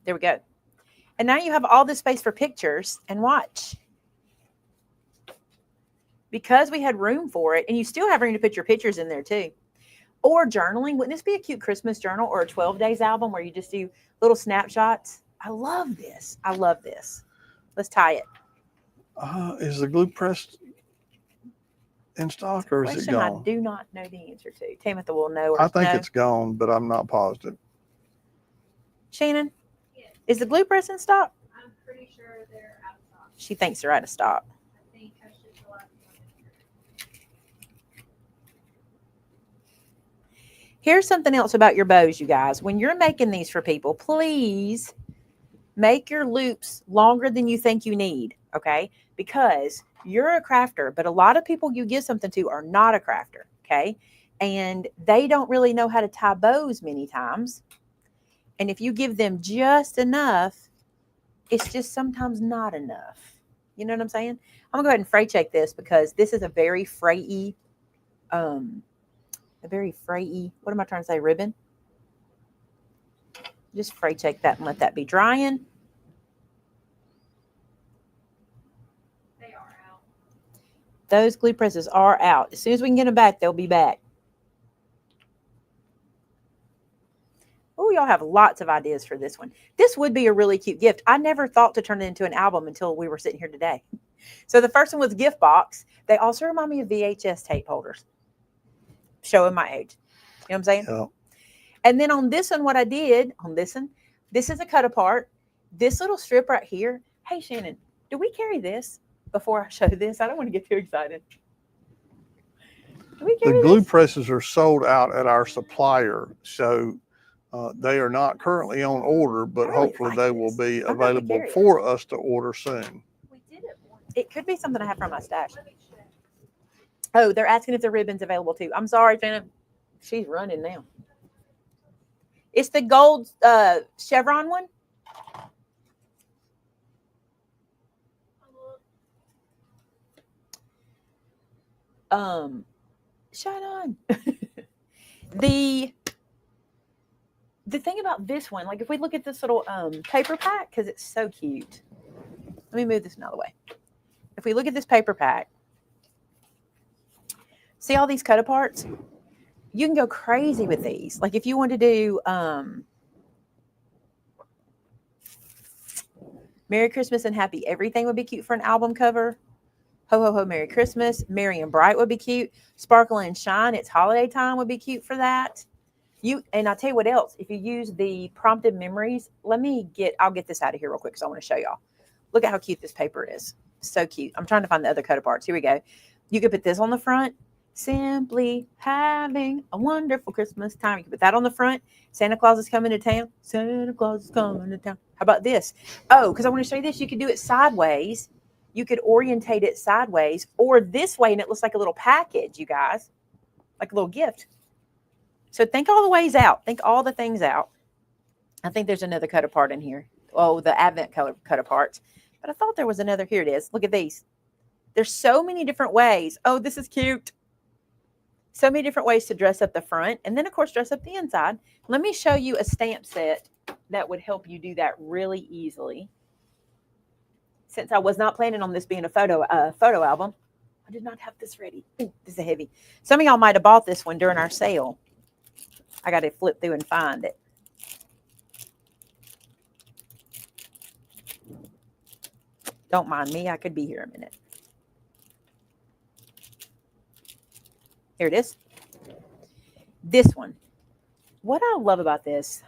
There we go. And now you have all this space for pictures, and watch. Because we had room for it, and you still have room to put your pictures in there too. Or journaling. Wouldn't this be a cute Christmas journal or a 12 days album where you just do little snapshots? I love this. I love this. Let's tie it. Is the glue press in stock, or is it gone? I do not know the answer to. Tamitha will know. I think it's gone, but I'm not positive. Shannon, yes. Is the glue press in stock? I'm pretty sure they're out of stock. She thinks they're out of stock. I think I should go out and Here's something else about your bows, you guys. When you're making these for people, please make your loops longer than you think you need, okay? Because you're a crafter, but a lot of people you give something to are not a crafter, okay? And they don't really know how to tie bows many times. And if you give them just enough, it's just sometimes not enough. You know what I'm saying? I'm going to go ahead and fray check this because this is a very frayy, what am I trying to say, ribbon? Just fray check that and let that be drying. They are out. Those glue presses are out. As soon as we can get them back, they'll be back. Oh, y'all have lots of ideas for this one. This would be a really cute gift. I never thought to turn it into an album until we were sitting here today. So the first one was gift box. They also remind me of VHS tape holders. Showing my age. You know what I'm saying? Yeah. And then on this one, what I did on this one, this is a cut apart. This little strip right here. Hey, Shannon, do we carry this before I show this? I don't want to get too excited. Do we carry The glue this? presses are sold out at our supplier, so they are not currently on order, but really hopefully like they this. will be I'm gonna available carry for us to order soon. We did it once. It could be something I have from my stash. Let me check. Oh, they're asking if the ribbon's available too. I'm sorry, Shannon. She's running now. It's the gold chevron one. Shut on. The thing about this one, like if we look at this little paper pack, because it's so cute. Let me move this another way. If we look at this paper pack, see all these cut aparts? You can go crazy with these. Like if you want to do Merry Christmas and Happy Everything would be cute for an album cover. Ho, ho, ho, Merry Christmas. Merry and Bright would be cute. Sparkle and Shine, it's holiday time would be cute for that. And I'll tell you what else. If you use the prompted memories, I'll get this out of here real quick because I want to show y'all. Look at how cute this paper is. So cute. I'm trying to find the other cut aparts. Here we go. You could put this on the front. Simply having a wonderful Christmas time. You can put that on the front. Santa Claus is coming to town. Santa Claus is coming to town. How about this? Oh, because I want to show you this. You could do it sideways. You could orientate it sideways or this way, and it looks like a little package, you guys. Like a little gift. So think all the ways out. Think all the things out. I think there's another cut apart in here. Oh, the Advent cut aparts. But I thought there was another. Here it is. Look at these. There's so many different ways. Oh, this is cute. So many different ways to dress up the front. And then, of course, dress up the inside. Let me show you a stamp set that would help you do that really easily. Since I was not planning on this being a photo album, I did not have this ready. Ooh, this is heavy. Some of y'all might have bought this one during our sale. I got to flip through and find it. Don't mind me. I could be here a minute. Here it is. This one. What I love about this,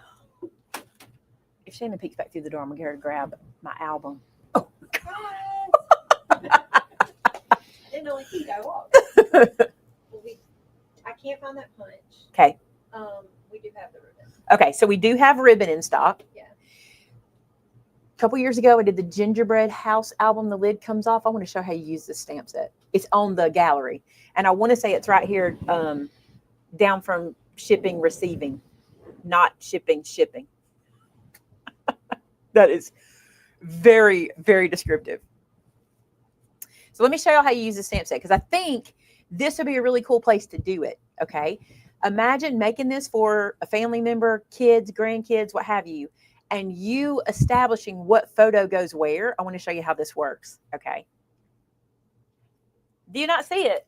if Shannon peeks back through the door, I'm going to get her to grab my album. Oh, God. Didn't know he go off. I can't find that punch. Okay. We do do have the ribbon. Okay, so we do have ribbon in stock. Yeah. A couple years ago, I did the Gingerbread House album. The lid comes off. I want to show how you use this stamp set. It's on the gallery. And I want to say it's right here down from shipping, receiving, not shipping, shipping. That is very, very descriptive. So let me show you how you use the stamp set, because I think this would be a really cool place to do it, okay? Imagine making this for a family member, kids, grandkids, what have you, and you establishing what photo goes where. I want to show you how this works, okay? Do you not see it?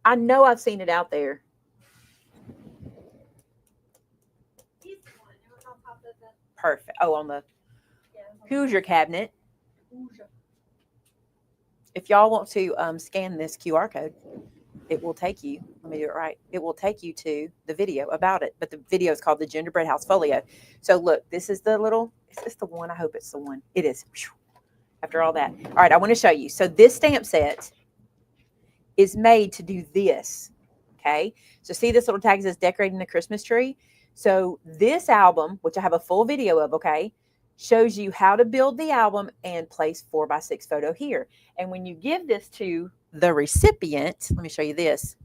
I know I've seen it out there. He's the one. It was on top of the. Perfect. Oh, on the Yeah, it was on Hoosier cabinet. Hoosier. If y'all want to scan this QR code, it will take you, let me do it right, it will take you to the video about it, but the video is called the Gingerbread House Folio. So look, this is the little, is this the one? I hope it's the one. It is. After all that. All right, I want to show you. So this stamp set is made to do this, okay? So see this little tag that says decorating the Christmas tree? So this album, which I have a full video of, okay, shows you how to build the album and place 4x6 photo here. And when you give this to the recipient, let me show you this.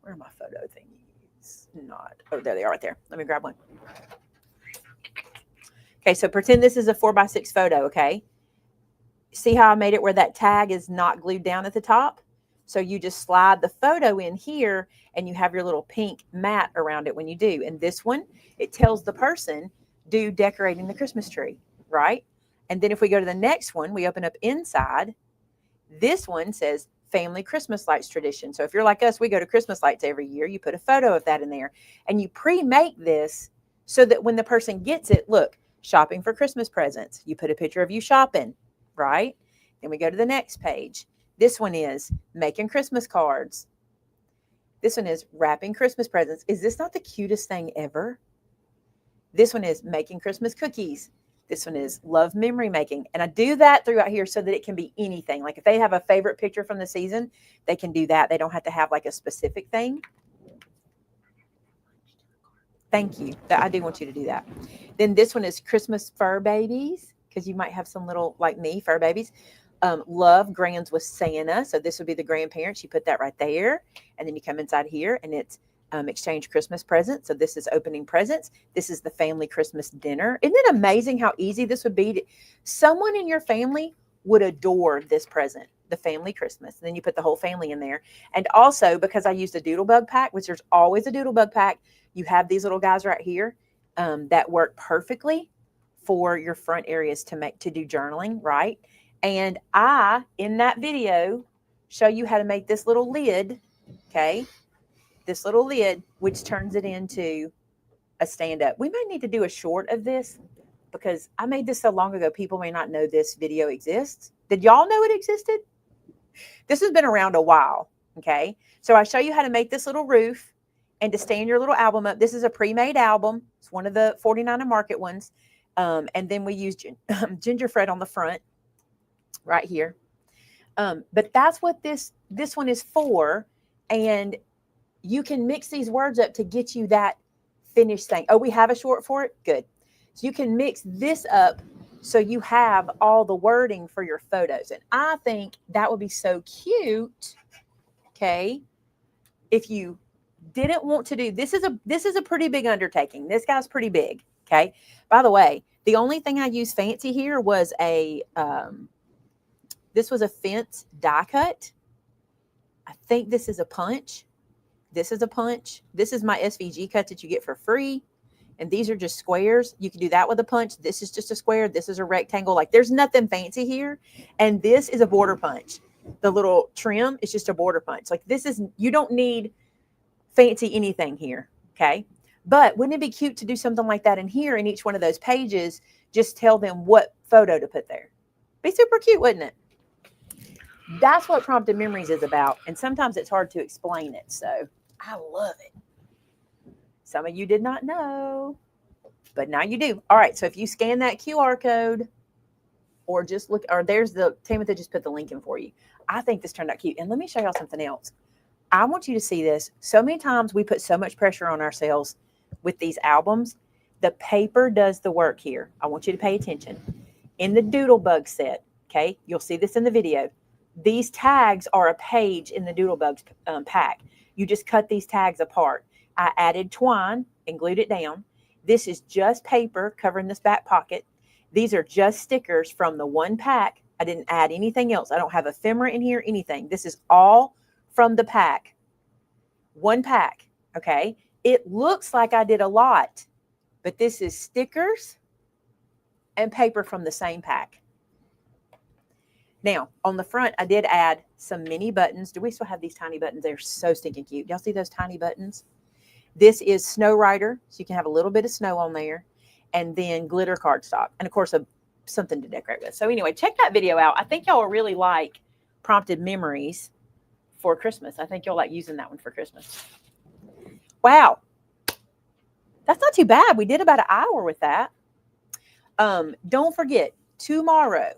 Where are my photo thingies? Not, oh, there they are right there. Let me grab one. Okay, so pretend this is a 4x6 photo, okay? See how I made it where that tag is not glued down at the top? So you just slide the photo in here and you have your little pink mat around it when you do. And this one, it tells the person, do decorating the Christmas tree, right? And then if we go to the next one, we open up inside. This one says family Christmas lights tradition. So if you're like us, we go to Christmas lights every year. You put a photo of that in there and you pre-make this so that when the person gets it, look, shopping for Christmas presents. You put a picture of you shopping, right? Then we go to the next page. This one is making Christmas cards. This one is wrapping Christmas presents. Is this not the cutest thing ever? This one is making Christmas cookies. This one is love memory making. And I do that throughout here so that it can be anything. Like if they have a favorite picture from the season, they can do that. They don't have to have like a specific thing. Thank you. I do want you to do that. Then this one is Christmas fur babies, because you might have some little, like me, fur babies. Love grands with Santa. So this would be the grandparents. You put that right there. And then you come inside here and it's exchange Christmas presents. So this is opening presents. This is the family Christmas dinner. Isn't it amazing how easy this would be? Someone in your family would adore this present, the family Christmas. And then you put the whole family in there. And also, because I used a Doodlebug pack, which there's always a Doodlebug pack, you have these little guys right here that work perfectly for your front areas to do journaling, right? And I, in that video, show you how to make this little lid, okay? This little lid, which turns it into a stand-up. We might need to do a short of this because I made this so long ago, people may not know this video exists. Did y'all know it existed? This has been around a while, okay? So I show you how to make this little roof and to stand your little album up. This is a pre-made album. It's one of the 49 and Market ones. And then we use gingerbread on the front right here. But that's what this one is for. And you can mix these words up to get you that finished thing. Oh, we have a short for it? Good. So you can mix this up so you have all the wording for your photos. And I think that would be so cute, okay, if you didn't want to do, this is a pretty big undertaking. This guy's pretty big, okay? By the way, the only thing I used fancy here was this was a fence die cut. I think this is a punch. This is a punch. This is my SVG cut that you get for free. And these are just squares. You can do that with a punch. This is just a square. This is a rectangle. Like there's nothing fancy here. And this is a border punch. The little trim is just a border punch. Like this is, you don't need fancy anything here. Okay. But wouldn't it be cute to do something like that in here in each one of those pages? Just tell them what photo to put there. Be super cute, wouldn't it? That's what Prompted Memories is about. And sometimes it's hard to explain it. So I love it. Some of you did not know, but now you do. All right. So if you scan that QR code or just look, or there's the, Tamitha just put the link in for you. I think this turned out cute. And let me show y'all something else. I want you to see this. So many times we put so much pressure on ourselves with these albums. The paper does the work here. I want you to pay attention. In the Doodlebug set, okay, you'll see this in the video. These tags are a page in the Doodlebug pack. You just cut these tags apart. I added twine and glued it down. This is just paper covering this back pocket. These are just stickers from the one pack. I didn't add anything else. I don't have ephemera in here, anything. This is all from the pack. One pack, okay? It looks like I did a lot, but this is stickers and paper from the same pack. Now, on the front, I did add some mini buttons. Do we still have these tiny buttons? They're so stinking cute. Y'all see those tiny buttons? This is Snow Rider, so you can have a little bit of snow on there, and then glitter cardstock, and of course, something to decorate with. So anyway, check that video out. I think y'all will really like Prompted Memories for Christmas. I think you'll like using that one for Christmas. Wow. That's not too bad. We did about an hour with that. Don't forget, tomorrow,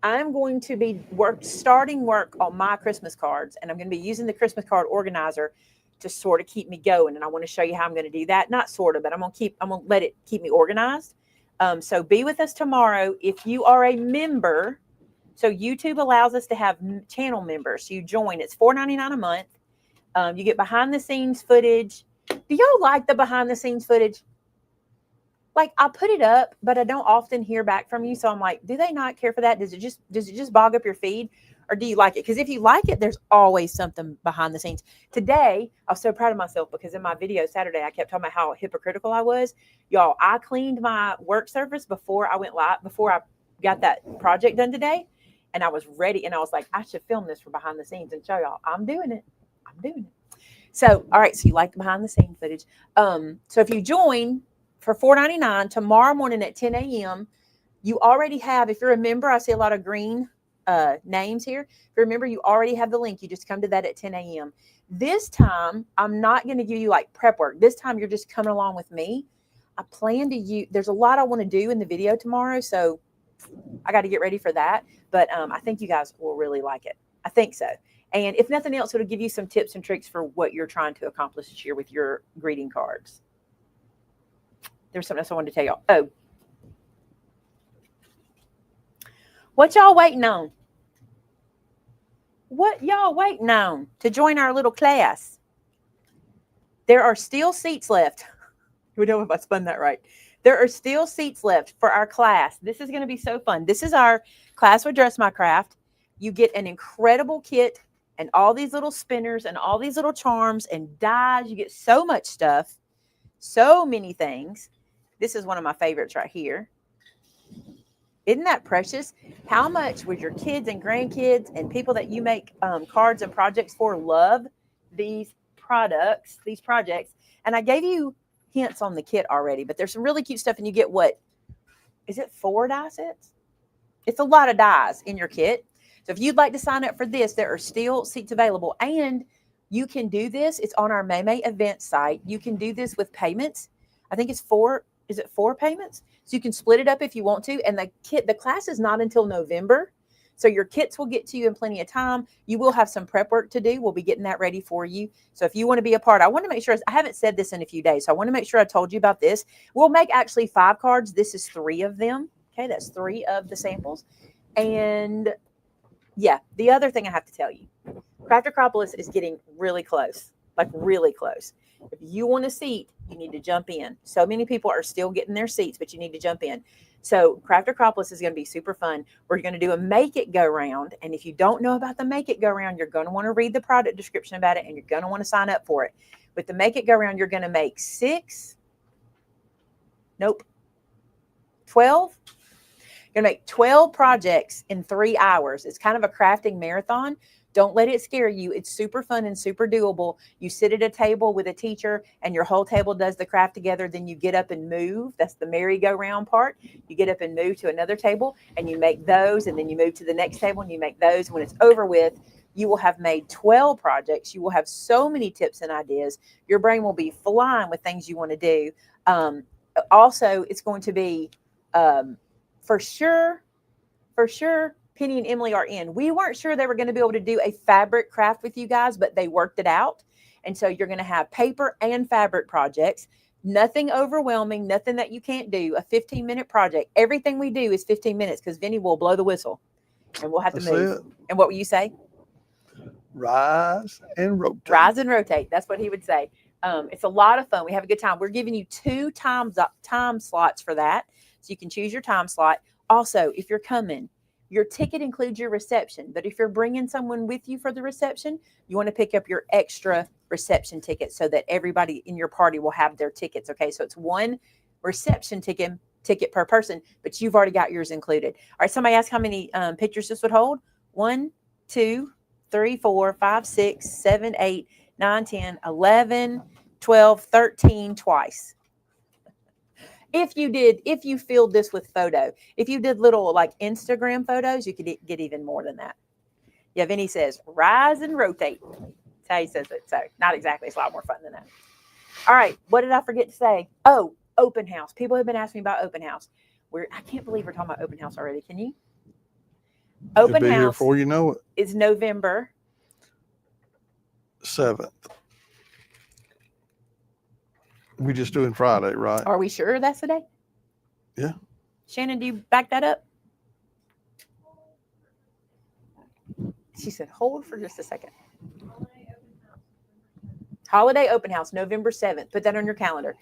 I'm going to be starting work on my Christmas cards, and I'm going to be using the Christmas card organizer to sort of keep me going. And I want to show you how I'm going to do that. Not sort of, but I'm going to let it keep me organized. So be with us tomorrow. If you are a member, so YouTube allows us to have channel members. So you join, it's $4.99 a month. You get behind the scenes footage. Do y'all like the behind the scenes footage? Like, I put it up, but I don't often hear back from you. So I'm like, do they not care for that? Does it just bog up your feed? Or do you like it? Because if you like it, there's always something behind the scenes. Today, I was so proud of myself because in my video Saturday, I kept talking about how hypocritical I was. Y'all, I cleaned my work surface before I went live, before I got that project done today. And I was ready. And I was like, I should film this for behind the scenes and show y'all. I'm doing it. I'm doing it. So, all right. So you like the behind the scenes footage. So if you join for $4.99 tomorrow morning at 10 a.m., you already have, if you're a member, I see a lot of green names here. If you remember, you already have the link. You just come to that at 10 a.m. This time, I'm not going to give you like prep work. This time, you're just coming along with me. I plan to use, there's a lot I want to do in the video tomorrow, so I got to get ready for that. But I think you guys will really like it. I think so. And if nothing else, it'll give you some tips and tricks for what you're trying to accomplish this year with your greeting cards. There's something else I wanted to tell y'all. Oh, what y'all waiting on? What y'all waiting on to join our little class? There are still seats left. We don't know if I spun that right. There are still seats left for our class. This is going to be so fun. This is our class with Dress My Craft. You get an incredible kit and all these little spinners and all these little charms and dies. You get so much stuff, so many things. This is one of my favorites right here. Isn't that precious? How much would your kids and grandkids and people that you make cards and projects for love these products, these projects? And I gave you hints on the kit already, but there's some really cute stuff. And you get what? Is it 4 die sets? It's a lot of dies in your kit. So if you'd like to sign up for this, there are still seats available. And you can do this. It's on our May event site. You can do this with payments. I think it's 4. Is it 4 payments? So you can split it up if you want to. And the class is not until November. So your kits will get to you in plenty of time. You will have some prep work to do. We'll be getting that ready for you. So if you want to be a part, I want to make sure, I haven't said this in a few days. So I want to make sure I told you about this. We'll make actually 5 cards. This is 3 of them. Okay, that's 3 of the samples. And yeah, the other thing I have to tell you, Craft-a-CROPolis is getting really close, like really close. If you want a seat, you need to jump in. So many people are still getting their seats, but you need to jump in. So Craft-a-CROPolis is going to be super fun. We're going to do a make it go round. And if you don't know about the make it go round, you're going to want to read the product description about it and you're going to want to sign up for it. With the make it go round, you're going to make 12. You're going to make 12 projects in 3 hours. It's kind of a crafting marathon. Don't let it scare you. It's super fun and super doable. You sit at a table with a teacher and your whole table does the craft together. Then you get up and move. That's the merry-go-round part. You get up and move to another table and you make those. And then you move to the next table and you make those. When it's over with, you will have made 12 projects. You will have so many tips and ideas. Your brain will be flying with things you want to do. Also, it's going to be for sure, Penny and Emily are in. We weren't sure they were going to be able to do a fabric craft with you guys, but they worked it out. And so you're going to have paper and fabric projects. Nothing overwhelming, nothing that you can't do. A 15-minute project. Everything we do is 15 minutes because Vinny will blow the whistle and we'll have to move. And what will you say? Rise and rotate. Rise and rotate. That's what he would say. It's a lot of fun. We have a good time. We're giving you 2 time slots for that. So you can choose your time slot. Also, if you're coming, your ticket includes your reception. But if you're bringing someone with you for the reception, you want to pick up your extra reception ticket so that everybody in your party will have their tickets. Okay, so it's 1 reception ticket per person, but you've already got yours included. All right, somebody asked how many pictures this would hold. 1, 2, 3, 4, 5, 6, 7, 8, 9, 10, 11, 12, 13 twice. If you filled this with photo, if you did little like Instagram photos, you could get even more than that. Yeah, Vinny says, rise and rotate. That's how he says it. So not exactly. It's a lot more fun than that. All right. What did I forget to say? Oh, open house. People have been asking me about open house. I can't believe we're talking about open house already. Can you? Open It'll be house here before you know it. is November 7th. We just doing Friday, right? Are we sure that's the day? Yeah. Shannon, do you back that up? She said, hold for just a second. Holiday open house, November 7th. Put that on your calendar.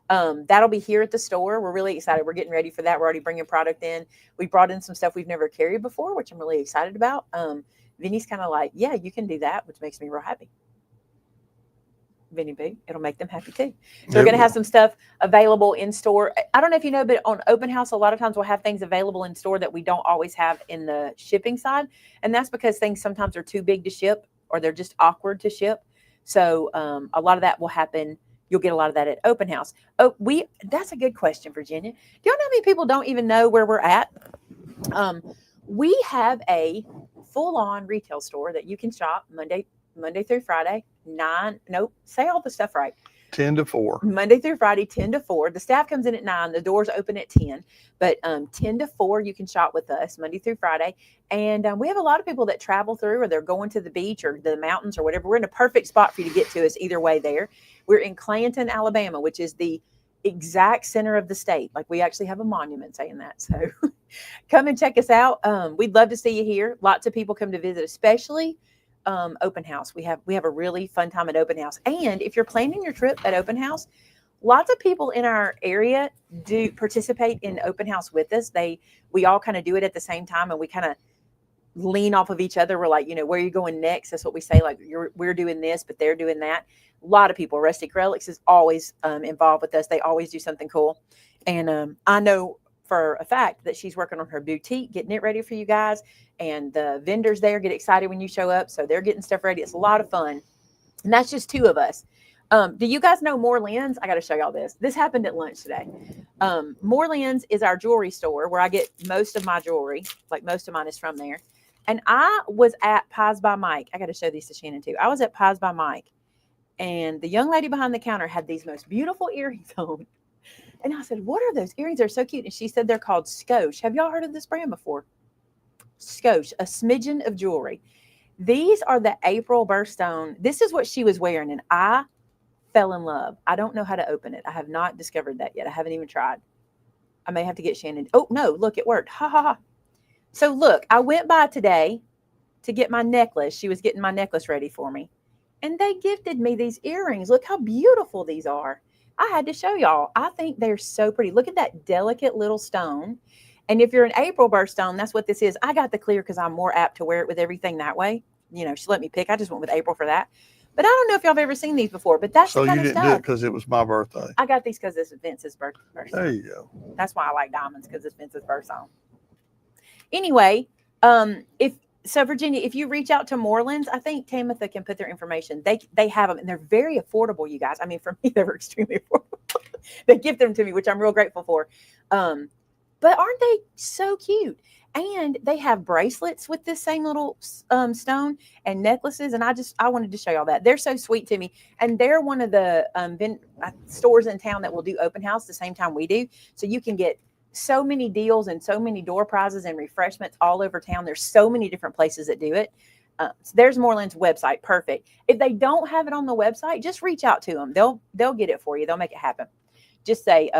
That'll be here at the store. We're really excited. We're getting ready for that. We're already bringing product in. We brought in some stuff we've never carried before, which I'm really excited about. Vinny's kind of like, yeah, you can do that, which makes me real happy. Vinny B, it'll make them happy too. So we're going to have some stuff available in store. I don't know if you know, but on open house, a lot of times we'll have things available in store that we don't always have in the shipping side. And that's because things sometimes are too big to ship or they're just awkward to ship. So a lot of that will happen. You'll get a lot of that at open house. That's a good question, Virginia. Do you know how many people don't even know where we're at? We have a full-on retail store that you can shop Monday through Friday, say all the stuff right. 10 to 4. Monday through Friday, 10 to 4. The staff comes in at 9. The doors open at 10. But 10 to 4, you can shop with us Monday through Friday. And we have a lot of people that travel through or they're going to the beach or the mountains or whatever. We're in a perfect spot for you to get to us either way there. We're in Clanton, Alabama, which is the exact center of the state. Like we actually have a monument saying that. So come and check us out. We'd love to see you here. Lots of people come to visit, especially open house. We have a really fun time at open house. And if you're planning your trip at open house, lots of people in our area do participate in open house with us. We all kind of do it at the same time and we kind of lean off of each other. We're like, where are you going next? That's what we say. Like we're doing this, but they're doing that. A lot of people. Rustic Relics is always involved with us. They always do something cool. And I know for a fact that she's working on her boutique, getting it ready for you guys. And the vendors there get excited when you show up. So they're getting stuff ready. It's a lot of fun. And that's just 2 of us. Do you guys know Morelands? I got to show y'all this. This happened at lunch today. Morelands is our jewelry store where I get most of my jewelry. Like most of mine is from there. And I was at Pies by Mike. I got to show these to Shannon too. I was at Pies by Mike. And the young lady behind the counter had these most beautiful earrings on. And I said, what are those earrings? They're so cute. And she said they're called Skosh. Have y'all heard of this brand before? Skosh, a smidgen of jewelry. These are the April birthstone. This is what she was wearing. And I fell in love. I don't know how to open it. I have not discovered that yet. I haven't even tried. I may have to get Shannon. Oh, no, look, it worked. Ha, ha, ha. So look, I went by today to get my necklace. She was getting my necklace ready for me. And they gifted me these earrings. Look how beautiful these are. I had to show y'all. I think they're so pretty. Look at that delicate little stone. And if you're an April birthstone, that's what this is. I got the clear because I'm more apt to wear it with everything that way. She let me pick. I just went with April for that. But I don't know if y'all have ever seen these before, but that's the kind of stuff. So you didn't do it because it was my birthday? I got these because it's Vince's birthday. There you go. That's why I like diamonds, because it's Vince's birthstone. Anyway, Virginia, if you reach out to Morelands, I think Tamitha can put their information. They have them, and they're very affordable, you guys. I mean, for me, they were extremely affordable. They gift them to me, which I'm real grateful for. But aren't they so cute? And they have bracelets with this same little stone and necklaces. And I wanted to show y'all that. They're so sweet to me. And they're one of the stores in town that will do open house the same time we do. So you can get so many deals and so many door prizes and refreshments all over town. There's so many different places that do it. So there's Moreland's website. Perfect. If they don't have it on the website, just reach out to them. They'll get it for you. They'll make it happen. Just say,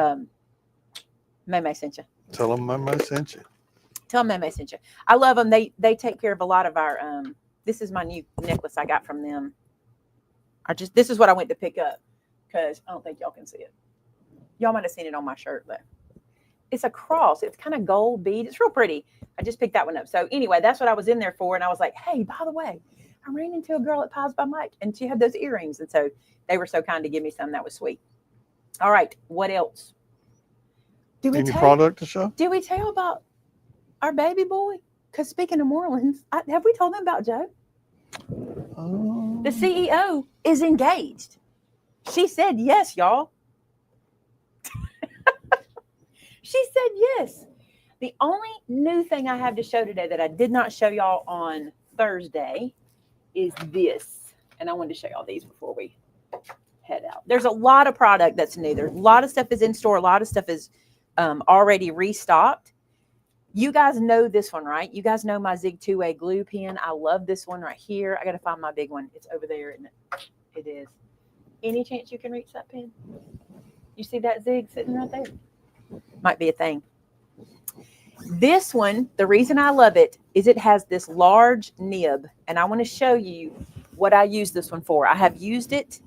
May sent you. Tell them May sent you. Tell them May sent you. I love them. They take care of a lot of our, this is my new necklace I got from them. This is what I went to pick up because I don't think y'all can see it. Y'all might have seen it on my shirt, but it's a cross. It's kind of gold bead. It's real pretty. I just picked that one up. So anyway, that's what I was in there for. And I was like, hey, by the way, I ran into a girl at Pies by Mike and she had those earrings. And so they were so kind to give me some. That was sweet. All right. What else? Any product to show? Did we tell about our baby boy? Because speaking of Moreland's, have we told them about Joe? The CEO is engaged. She said yes, y'all. She said yes. The only new thing I have to show today that I did not show y'all on Thursday is this. And I wanted to show y'all these before we head out. There's a lot of product that's new. There's a lot of stuff is in store. A lot of stuff is already restocked. You guys know this one, right? You guys know my Zig 2-way glue pen. I love this one right here. I got to find my big one. It's over there, isn't it? It is. Any chance you can reach that pen? You see that Zig sitting right there? Might be a thing. This one, the reason I love it is it has this large nib, and I want to show you what I use this one for. I have used it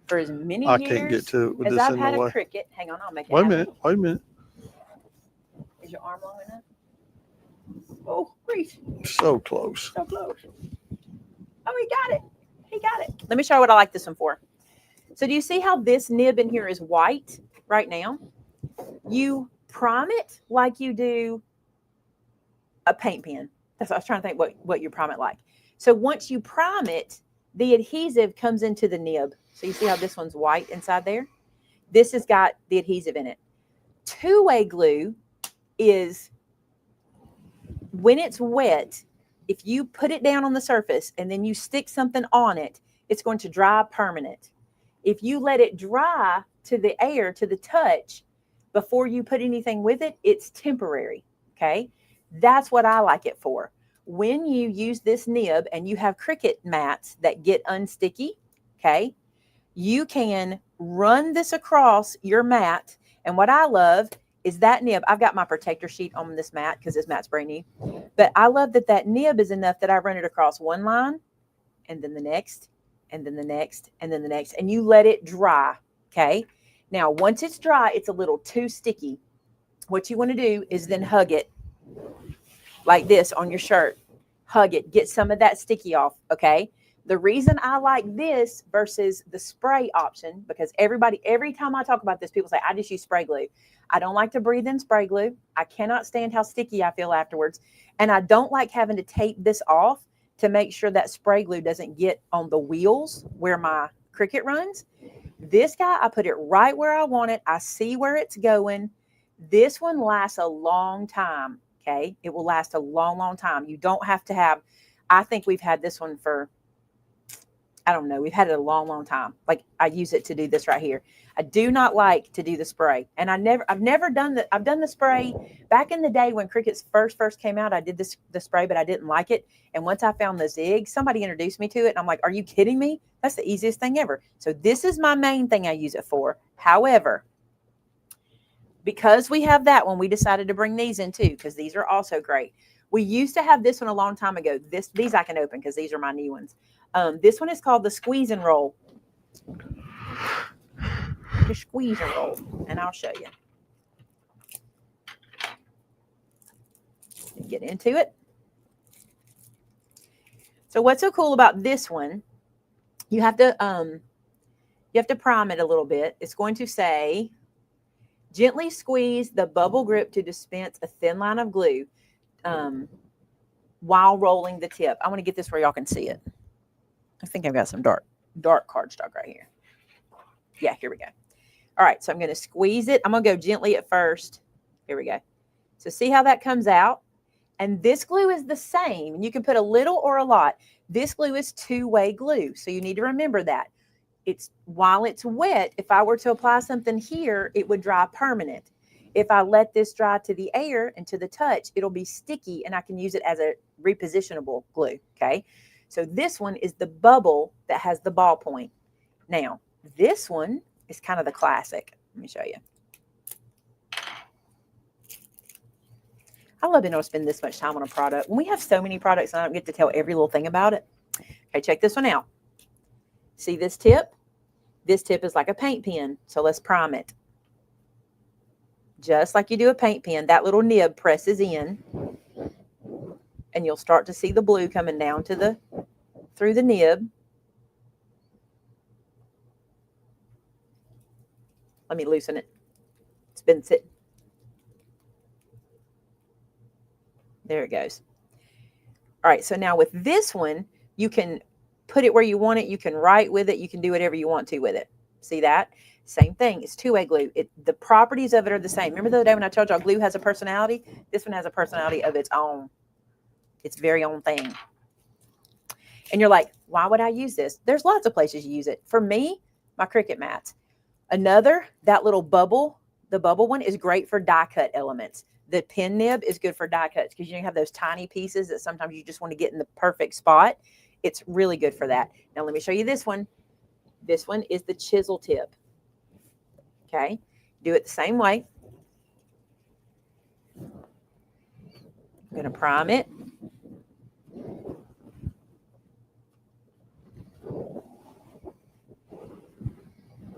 for as many years can't get to it with as this I've in had the a way. Cricut. Hang on, I'll make it Wait a happen. minute. Is your arm long enough? Oh, reach. So close. So close. Oh, he got it. He got it. Let me show you what I like this one for. So do you see how this nib in here is white right now? You prime it like you do a paint pen. That's what I was trying to think what you prime it like. So once you prime it, the adhesive comes into the nib. So you see how this one's white inside there? This has got the adhesive in it. Two-way glue is when it's wet, if you put it down on the surface and then you stick something on it, it's going to dry permanent. If you let it dry to the air, to the touch, before you put anything with it, it's temporary, okay? That's what I like it for. When you use this nib and you have Cricut mats that get unsticky, okay, you can run this across your mat. And what I love is that nib. I've got my protector sheet on this mat because this mat's brand new. But I love that that nib is enough that I run it across one line and then the next and then the next and then the next. And you let it dry, okay? Now, once it's dry, it's a little too sticky. What you want to do is then hug it like this on your shirt. Hug it. Get some of that sticky off, okay? The reason I like this versus the spray option, because every time I talk about this, people say, I just use spray glue. I don't like to breathe in spray glue. I cannot stand how sticky I feel afterwards. And I don't like having to tape this off to make sure that spray glue doesn't get on the wheels where my Cricut runs. This guy, I put it right where I want it. I see where it's going. This one lasts a long time, okay? It will last a long, long time. You don't have to have, I think we've had this one for, I don't know, we've had it a long, long time. Like I use it to do this right here. I do not like to do the spray. And I've never done I've done the spray back in the day when Cricuts first came out. I did the spray, but I didn't like it. And once I found the Zig, somebody introduced me to it. And I'm like, are you kidding me? That's the easiest thing ever. So this is my main thing I use it for. However, because we have that one, we decided to bring these in too, because these are also great. We used to have this one a long time ago. These I can open because these are my new ones. This one is called the Squeeze and Roll. The Squeeze and Roll. And I'll show you. Get into it. So what's so cool about this one, you have to prime it a little bit. It's going to say, gently squeeze the bubble grip to dispense a thin line of glue while rolling the tip. I want to get this where y'all can see it. I think I've got some dark cardstock right here. Yeah, here we go. All right, so I'm going to squeeze it. I'm going to go gently at first. Here we go. So see how that comes out? And this glue is the same. And you can put a little or a lot. This glue is two-way glue. So you need to remember that. While it's wet, if I were to apply something here, it would dry permanent. if I let this dry to the air and to the touch, it'll be sticky and I can use it as a repositionable glue. Okay. So this one is the bubble that has the ballpoint. Now, this one is kind of the classic. Let me show you. I love being able to spend this much time on a product. When we have so many products, I don't get to tell every little thing about it. Okay, check this one out. See this tip? This tip is like a paint pen. So let's prime it. Just like you do a paint pen, that little nib presses in. And you'll start to see the blue coming down to through the nib. Let me loosen it. It's been sitting. There it goes. All right, so now with this one, you can put it where you want it. You can write with it. You can do whatever you want to with it. See that? Same thing. It's two-way glue. The properties of it are the same. Remember the other day when I told y'all glue has a personality? This one has a personality of its own. Its very own thing. And you're like, why would I use this? There's lots of places you use it. For me, my Cricut mats. Another, that little bubble, the bubble one is great for die cut elements. The pen nib is good for die cuts because you have those tiny pieces that sometimes you just want to get in the perfect spot. It's really good for that. Now let me show you this one. This one is the chisel tip. Okay, do it the same way. I'm going to prime it.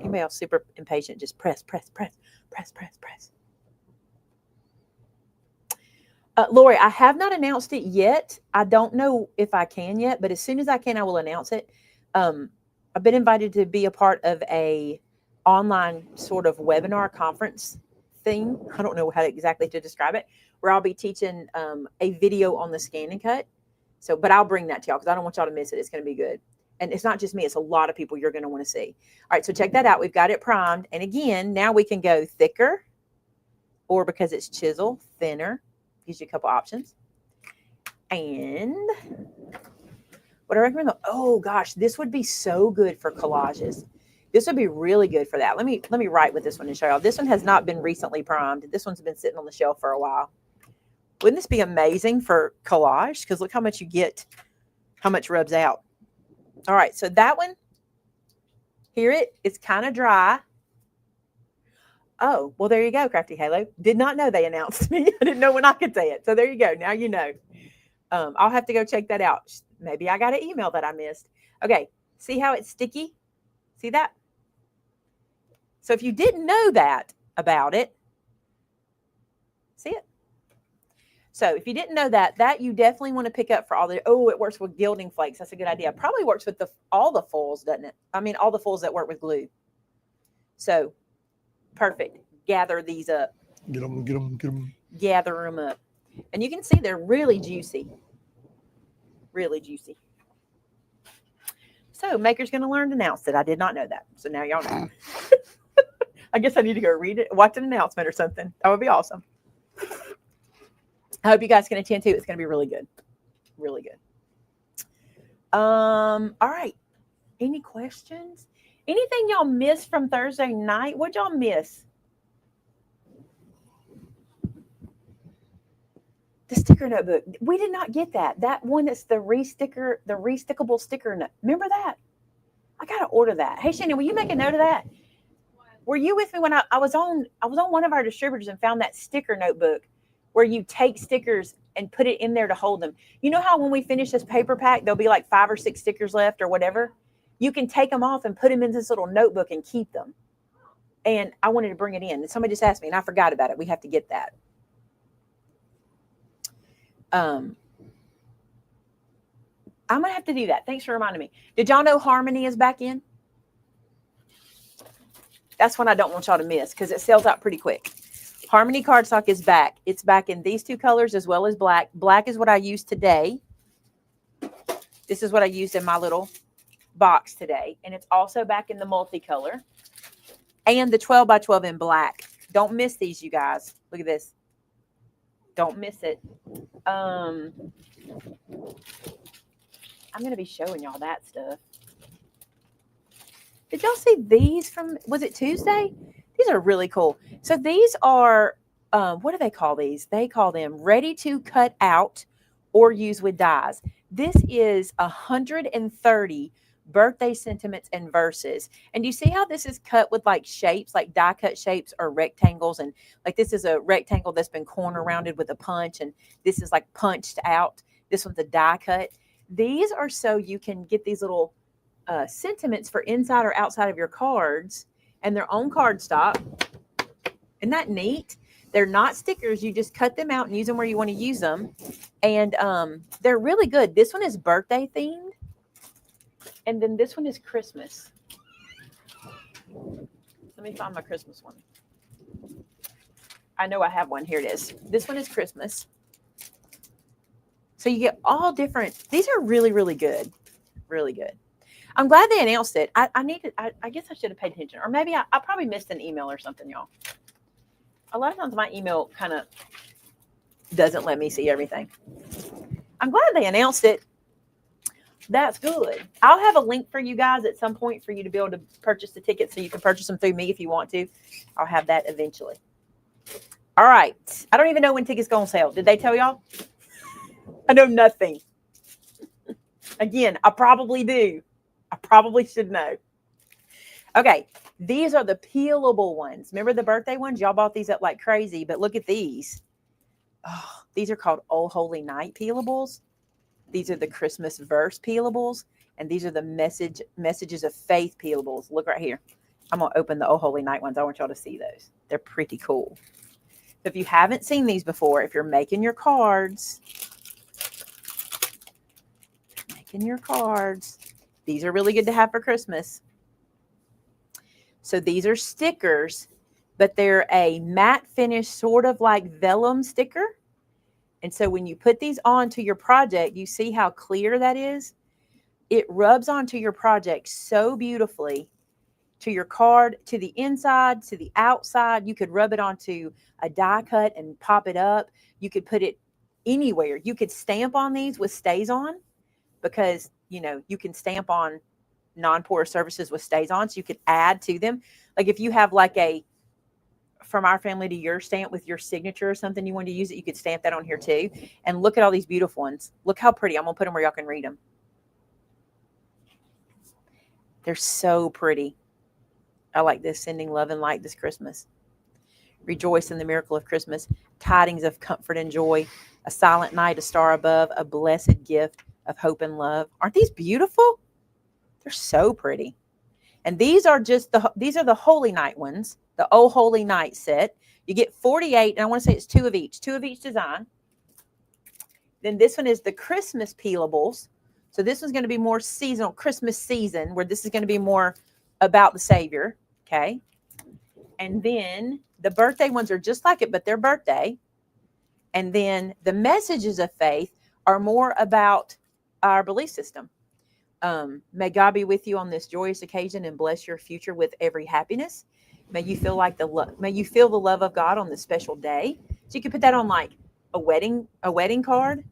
Anybody else super impatient? Just press, press, press, press, press, press. Lori, I have not announced it yet. I don't know if I can yet, but as soon as I can, I will announce it. I've been invited to be a part of a online sort of webinar conference thing. I don't know how exactly to describe it, where I'll be teaching a video on the scan and cut. So, but I'll bring that to y'all because I don't want y'all to miss it. It's going to be good. And it's not just me. It's a lot of people you're going to want to see. All right, so check that out. We've got it primed. And again, now we can go thicker, or because it's chisel, thinner. Gives you a couple options. And what I recommend, oh gosh, this would be so good for collages. This would be really good for that. Let me write with this one and show y'all. This one has not been recently primed. This one's been sitting on the shelf for a while. Wouldn't this be amazing for collage? Because look how much you get, how much rubs out. All right, so that one, it's kind of dry. Oh, well, there you go, Crafty Halo. Did not know they announced me. I didn't know when I could say it. So there you go. Now you know. I'll have to go check that out. Maybe I got an email that I missed. Okay, see how it's sticky? See that? So if you didn't know that about it, see it? So if you didn't know that you definitely want to pick up for all the, it works with gilding flakes. That's a good idea. Probably works with all the foils, doesn't it? I mean, all the foils that work with glue. So perfect. Gather these up. Get them, get them, get them. Gather them up. And you can see they're really juicy. Really juicy. So Maker's going to learn to announce it. I did not know that. So now y'all know. I guess I need to go read it, watch an announcement or something. That would be awesome. I hope you guys can attend too. It's going to be really good. Really good. All right. Any questions? Anything y'all missed from Thursday night? What'd y'all miss? The sticker notebook. We did not get that. That one that's the restickable sticker note. Remember that? I gotta order that. Hey Shannon, will you make a note of that? Were you with me when I was on one of our distributors and found that sticker notebook where you take stickers and put it in there to hold them? You know how when we finish this paper pack, there'll be like 5 or 6 stickers left or whatever? You can take them off and put them in this little notebook and keep them. And I wanted to bring it in. And somebody just asked me and I forgot about it. We have to get that. I'm going to have to do that. Thanks for reminding me. Did y'all know Harmony is back in? That's one I don't want y'all to miss because it sells out pretty quick. Harmony cardstock is back. It's back in these 2 colors as well as black. Black is what I used today. This is what I used in my little box today. And it's also back in the multicolor. And the 12 by 12 in black. Don't miss these, you guys. Look at this. Don't miss it. I'm going to be showing y'all that stuff. Did y'all see these from, was it Tuesday? These are really cool. So these are what do they call these? They call them ready to cut out or use with dies. This is 130 birthday sentiments and verses. And you see how this is cut with like shapes, like die cut shapes or rectangles. And like this is a rectangle that's been corner rounded with a punch. And this is like punched out. This one's a die cut. These are so you can get these little sentiments for inside or outside of your cards and their own cardstock. Isn't that neat? They're not stickers. You just cut them out and use them where you want to use them. And they're really good. This one is birthday themed. And then this one is Christmas. Let me find my Christmas one. I know I have one. Here it is. This one is Christmas. So you get all different. These are really, really good. Really good. I'm glad they announced it. I guess I should have paid attention. Or maybe I probably missed an email or something, y'all. A lot of times my email kind of doesn't let me see everything. I'm glad they announced it. That's good. I'll have a link for you guys at some point for you to be able to purchase the tickets so you can purchase them through me if you want to. I'll have that eventually. All right. I don't even know when tickets go on sale. Did they tell y'all? I know nothing. Again, I probably do. I probably should know. Okay. These are the peelable ones. Remember the birthday ones? Y'all bought these up like crazy, but look at these. Oh, these are called Oh Holy Night peelables. These are the Christmas verse peelables. And these are the messages of faith peelables. Look right here. I'm going to open the Oh Holy Night ones. I want y'all to see those. They're pretty cool. If you haven't seen these before, if you're making your cards, these are really good to have for Christmas. So these are stickers, but they're a matte finish, sort of like vellum sticker. And so when you put these onto your project, you see how clear that is? It rubs onto your project so beautifully, to your card, to the inside, to the outside. You could rub it onto a die cut and pop it up. You could put it anywhere. You could stamp on these with stays on because, you know, you can stamp on non-porous surfaces with stays on. So you could add to them. Like if you have like a from our family to your stamp with your signature or something, you want to use it, you could stamp that on here too. And look at all these beautiful ones. Look how pretty. I'm going to put them where y'all can read them. They're so pretty. I like this. Sending love and light this Christmas. Rejoice in the miracle of Christmas. Tidings of comfort and joy. A silent night, a star above. A blessed gift of hope and love. Aren't these beautiful? They're so pretty. And these are just these are the Holy Night ones. The Oh Holy Night set. You get 48, and I want to say it's two of each design. Then this one is the Christmas peelables. So this one's going to be more seasonal, Christmas season, where this is going to be more about the Savior. Okay. And then the birthday ones are just like it, but they're birthday. And then the messages of faith are more about our belief system. May God be with you on this joyous occasion and bless your future with every happiness. May you feel like may you feel the love of God on this special day. So you can put that on like a wedding card.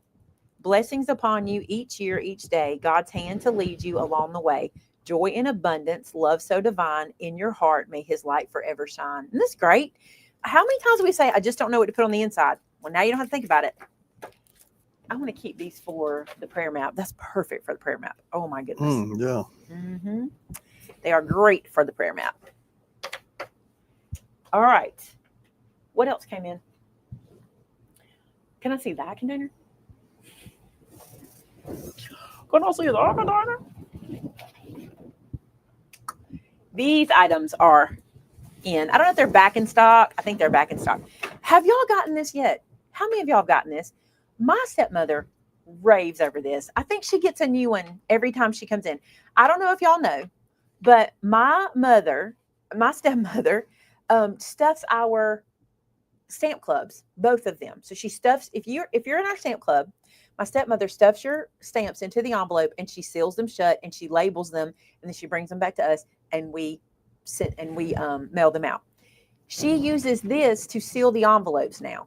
Blessings upon you each year, each day. God's hand to lead you along the way. Joy in abundance, love so divine in your heart. May his light forever shine. Isn't this great? How many times do we say, I just don't know what to put on the inside? Well, now you don't have to think about it. I want to keep these for the prayer map. That's perfect for the prayer map. Oh my goodness. Yeah. Mm-hmm. They are great for the prayer map. All right. What else came in? Can I see that container? Can I see that container? These items are in. I don't know if they're back in stock. I think they're back in stock. Have y'all gotten this yet? How many of y'all have gotten this? My stepmother raves over this. I think she gets a new one every time she comes in. I don't know if y'all know, but my stepmother, stuffs our stamp clubs, both of them. So she stuffs, if you're in our stamp club, my stepmother stuffs your stamps into the envelope and she seals them shut and she labels them and then she brings them back to us and we mail them out. She uses this to seal the envelopes now.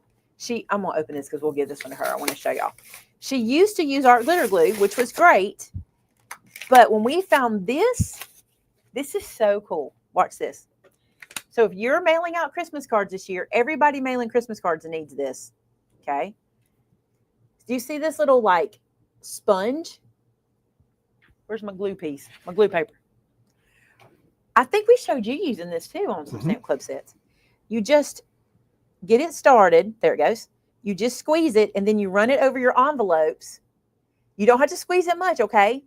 I'm going to open this because we'll give this one to her. I want to show y'all. She used to use art glitter glue, which was great. But when we found this is so cool. Watch this. So if you're mailing out Christmas cards this year, everybody mailing Christmas cards needs this. Okay. Do you see this little like sponge? Where's my glue piece? My glue paper. I think we showed you using this too on some stamp club sets. You just get it started. There it goes. You just squeeze it and then you run it over your envelopes. You don't have to squeeze it much, okay?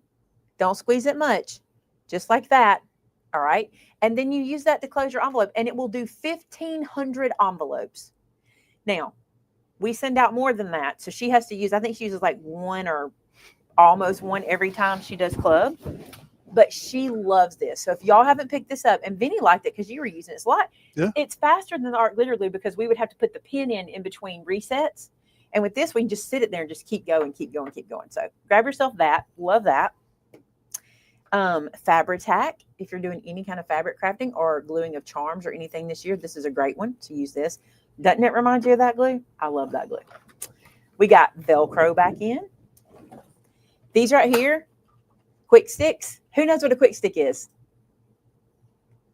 Don't squeeze it much. Just like that. All right. And then you use that to close your envelope and it will do 1,500 envelopes. Now, we send out more than that. So she has to use, I think she uses like one or almost one every time she does club. But she loves this. So if y'all haven't picked this up, and Vinny liked it because you were using it a lot. Yeah. It's faster than the art literally because we would have to put the pin in between resets. And with this, we can just sit it there and just keep going, keep going, keep going. So grab yourself that. Love that. Fabri-Tac, if you're doing any kind of fabric crafting or gluing of charms or anything this year, this is a great one to use this. Doesn't it remind you of that glue? I love that glue. We got Velcro back in. These right here, quick sticks. Who knows what a quick stick is?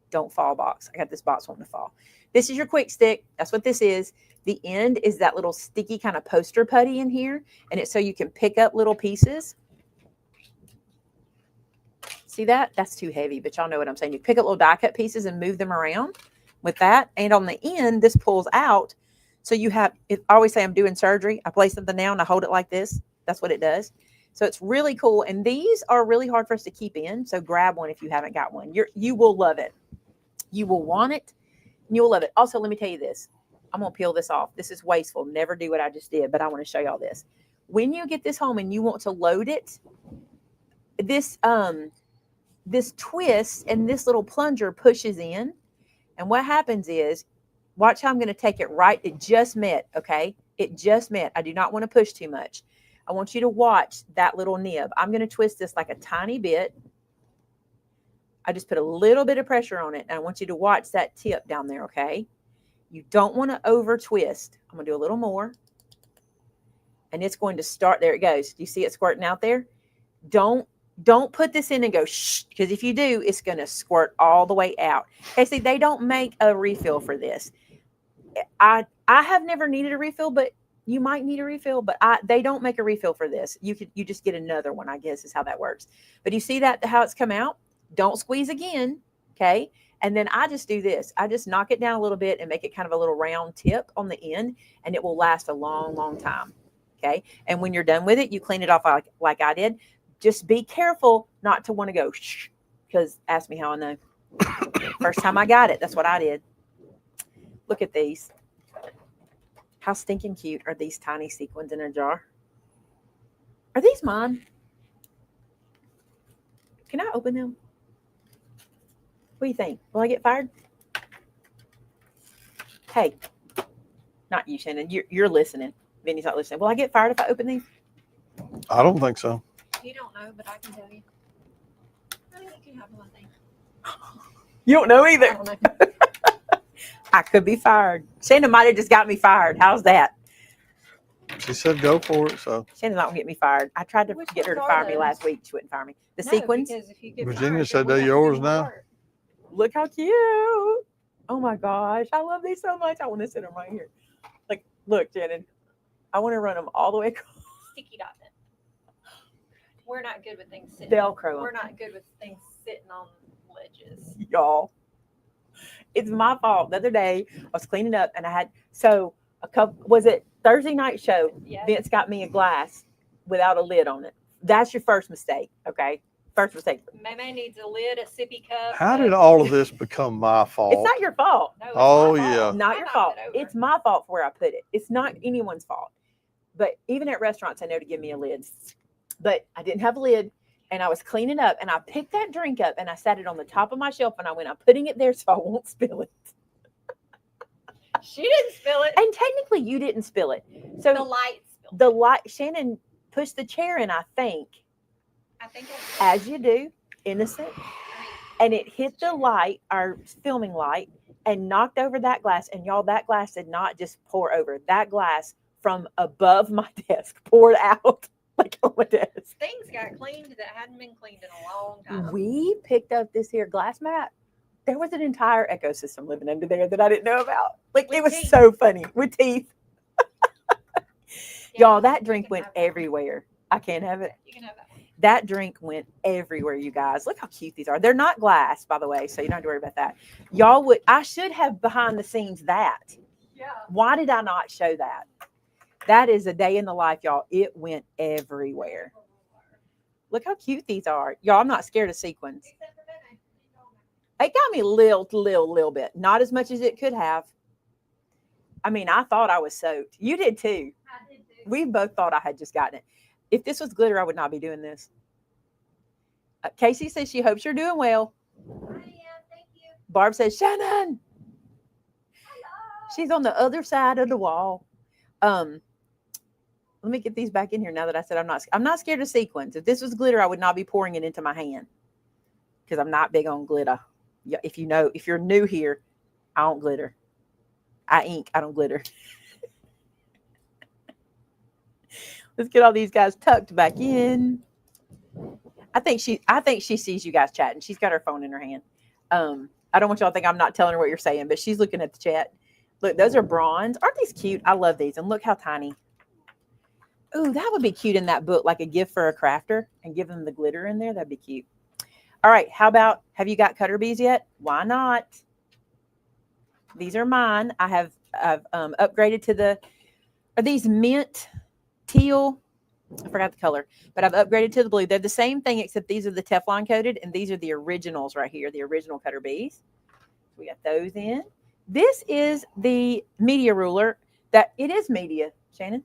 Don't fall box. I got this box wanting to fall. This is your quick stick. That's what this is. The end is that little sticky kind of poster putty in here. And it's so you can pick up little pieces. See that? That's too heavy, but y'all know what I'm saying. You pick up little die cut pieces and move them around with that. And on the end, this pulls out. So you have, I always say I'm doing surgery. I place something down and I hold it like this. That's what it does. So it's really cool. And these are really hard for us to keep in. So grab one if you haven't got one. You will love it. You will want it. And you will love it. Also, let me tell you this. I'm going to peel this off. This is wasteful. Never do what I just did, but I want to show y'all this. When you get this home and you want to load it, this twist and this little plunger pushes in. And what happens is, watch how I'm going to take it right. It just met, okay? It just met. I do not want to push too much. I want you to watch that little nib. I'm going to twist this like a tiny bit. I just put a little bit of pressure on it. And I want you to watch that tip down there, okay? You don't want to over twist. I'm going to do a little more. And it's going to start. There it goes. Do you see it squirting out there? Don't put this in and go shh, because if you do, it's going to squirt all the way out. Okay, see, they don't make a refill for this. I have never needed a refill, but you might need a refill, but they don't make a refill for this. You just get another one, I guess is how that works. But you see that how it's come out? Don't squeeze again, okay? And then I just do this. I just knock it down a little bit and make it kind of a little round tip on the end, and it will last a long, long time, okay? And when you're done with it, you clean it off like I did. Just be careful not to want to go shh, because ask me how I know. First time I got it, that's what I did. Look at these. How stinking cute are these tiny sequins in a jar? Are these mine? Can I open them? What do you think? Will I get fired? Hey, not you, Shannon. You're listening. Vinny's not listening. Will I get fired if I open these? I don't think so. You don't know, but I can tell you. I think you can have one thing. You don't know I either. don't know. I could be fired. Shannon might have just got me fired. How's that? She said go for it. So Shannon's not going to get me fired. I tried to Which get her to ones fire are me those? last week. She wouldn't fire me. The No, sequins. because if you get Virginia fired, said then they're we have to yours do more now. work. Look how cute. Oh my gosh. I love these so much. I want to sit them right here. Like, look, Shannon. I want to run them all the way across. Sticky dot them. We're not good with things sitting. Velcro. We're not good with things sitting on ledges. Y'all. It's my fault. The other day, I was cleaning up and I had, was it Thursday night show? Yeah. Vince got me a glass without a lid on it. That's your first mistake, okay? First mistake. Meme needs a lid, a sippy cup. how did all of this become my fault? It's not your fault. No, it's Oh, my fault. yeah. Not I your knocked fault. it over. It's my fault for where I put it. It's not anyone's fault. But even at restaurants, I know to give me a lid. But I didn't have a lid, and I was cleaning up, and I picked that drink up, and I sat it on the top of my shelf, and I went, I'm putting it there so I won't spill it. She didn't spill it. And technically, you didn't spill it. So The light spilled. Shannon pushed the chair in, I think, I think as you do, innocent, and it hit the light, our filming light, and knocked over that glass. And y'all, that glass did not just pour over. That glass from above my desk poured out like on my desk. things got cleaned that hadn't been cleaned in a long time. We picked up this here glass mat There was an entire ecosystem living under there that I didn't know about. Like, With it was teeth. so funny with teeth. Yeah, Y'all, that you drink can went have that one. everywhere. I can't have it. You can have that one. That drink went everywhere, you guys. Look how cute these are. They're not glass, by the way, so you don't have to worry about that. Y'all would, I should have behind the scenes that. Yeah. Why did I not show that? That is a day in the life, y'all. It went everywhere. Look how cute these are. Y'all, I'm not scared of sequins. Except for midnight. It got me a little bit. Not as much as it could have. I mean, I thought I was soaked. You did too. I did too. We both thought I had just gotten it. If this was glitter, I would not be doing this. Casey says she hopes you're doing well. I am. Thank you. Barb says, Shannon, Hello. she's on the other side of the wall. Let me get these back in here now that I said I'm not scared of sequins. If this was glitter, I would not be pouring it into my hand because I'm not big on glitter. Yeah, if you're new here, I don't glitter. I ink, I don't glitter. Let's get all these guys tucked back in. I think she sees you guys chatting. She's got her phone in her hand. I don't want y'all to think I'm not telling her what you're saying, but she's looking at the chat. Look, those are bronze. Aren't these cute? I love these. And look how tiny. Ooh, that would be cute in that book, like a gift for a crafter, and give them the glitter in there. That'd be cute. All right, how about, have you got cutter bees yet? Why not? These are mine. I've upgraded to are these mint teal? I forgot the color, but I've upgraded to the blue. They're the same thing, except these are the Teflon coated, and these are the originals right here, the original cutter bees. We got those in. This is the media ruler. That it is media, Shannon.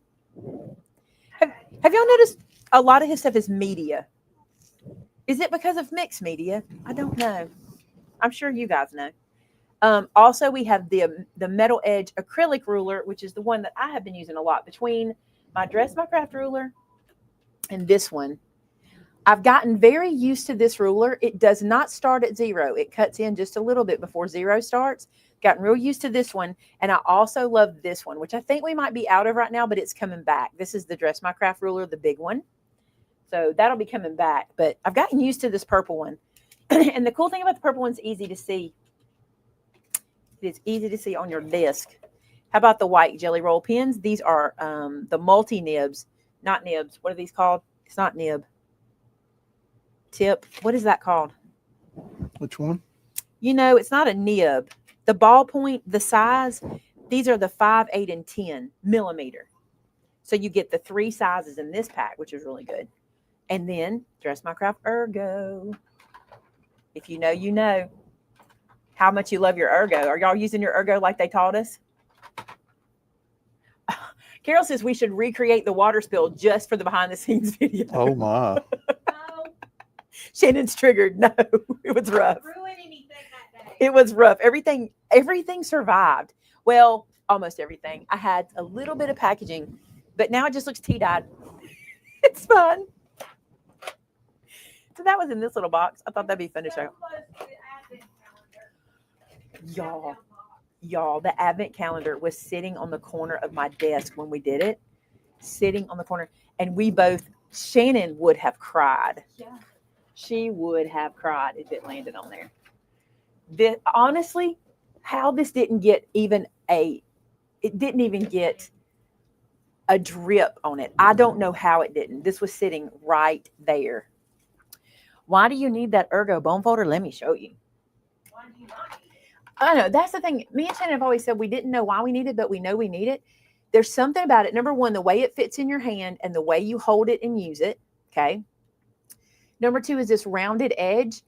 Have y'all noticed a lot of his stuff is media? Is it because of mixed media? I don't know. I'm sure you guys know. Also, we have the metal edge acrylic ruler, which is the one that I have been using a lot. Between my Dress My Craft ruler and this one, I've gotten very used to this ruler. It does not start at 0. It cuts in just a little bit before 0 starts. Gotten real used to this one. And I also love this one, which I think we might be out of right now, but it's coming back. This is the Dress My Craft ruler, the big one. So that'll be coming back. But I've gotten used to this purple one. And the cool thing about the purple one's easy to see. It's easy to see on your desk. How about the white jelly roll pens? These are the multi nibs, not nibs. What are these called? It's not nib. Tip. What is that called? Which one? You know, it's not a nib. The ballpoint, the size, these are the 5, 8, and 10 millimeter. So you get the 3 sizes in this pack, which is really good. And then Dress My Craft Ergo. If you know, you know how much you love your Ergo. Are y'all using your Ergo like they taught us? Carol says we should recreate the water spill just for the behind the scenes video. Oh my. No. Shannon's triggered. No, it was rough. Ruin anything that day. It was rough. Everything survived. Well, almost everything. I had a little bit of packaging, but now it just looks tea-dyed. It's fun. So that was in this little box. I thought that'd be fun to show. Y'all, the advent calendar was sitting on the corner of my desk when we did it. Sitting on the corner. And we both, Shannon would have cried. Yeah. She would have cried if it landed on there. Honestly, how this didn't get it didn't even get a drip on it. I don't know how it didn't. This was sitting right there. Why do you need that Ergo bone folder? Let me show you. Why do you not need it? I know. That's the thing. Me and Shannon have always said we didn't know why we need it, but we know we need it. There's something about it. Number one, the way it fits in your hand and the way you hold it and use it. Okay. Number two is this rounded edge.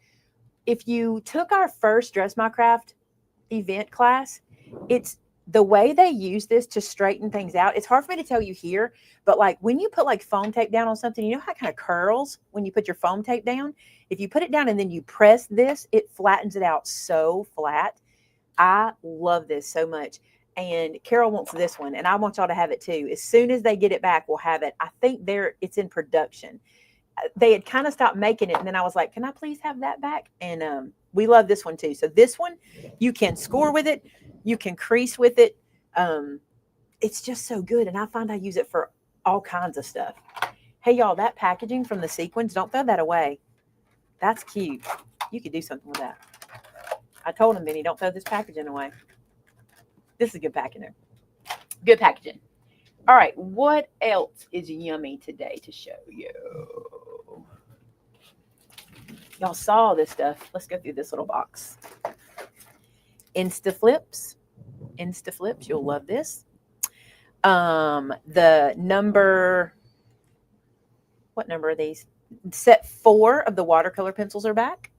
If you took our first Dress My Craft event class, it's the way they use this to straighten things out. It's hard for me to tell you here, but like when you put like foam tape down on something, you know how it kind of curls when you put your foam tape down? If you put it down and then you press this, it flattens it out so flat. I love this so much. And Carol wants this one, and I want y'all to have it too. As soon as they get it back, we'll have it. I think it's in production. They had kind of stopped making it, and then I was like, can I please have that back? And we love this one too. So this one, you can score with it. You can crease with it. It's just so good, and I find I use it for all kinds of stuff. Hey, y'all, that packaging from the Sequins, don't throw that away. That's cute. You could do something with that. I told him, Vinny, don't throw this packaging away. This is good packaging. Good packaging. All right, what else is yummy today to show you? Y'all saw this stuff. Let's go through this little box. Instaflips. Instaflips, you'll love this. The number, what number are these? Set 4 of the watercolor pencils are back.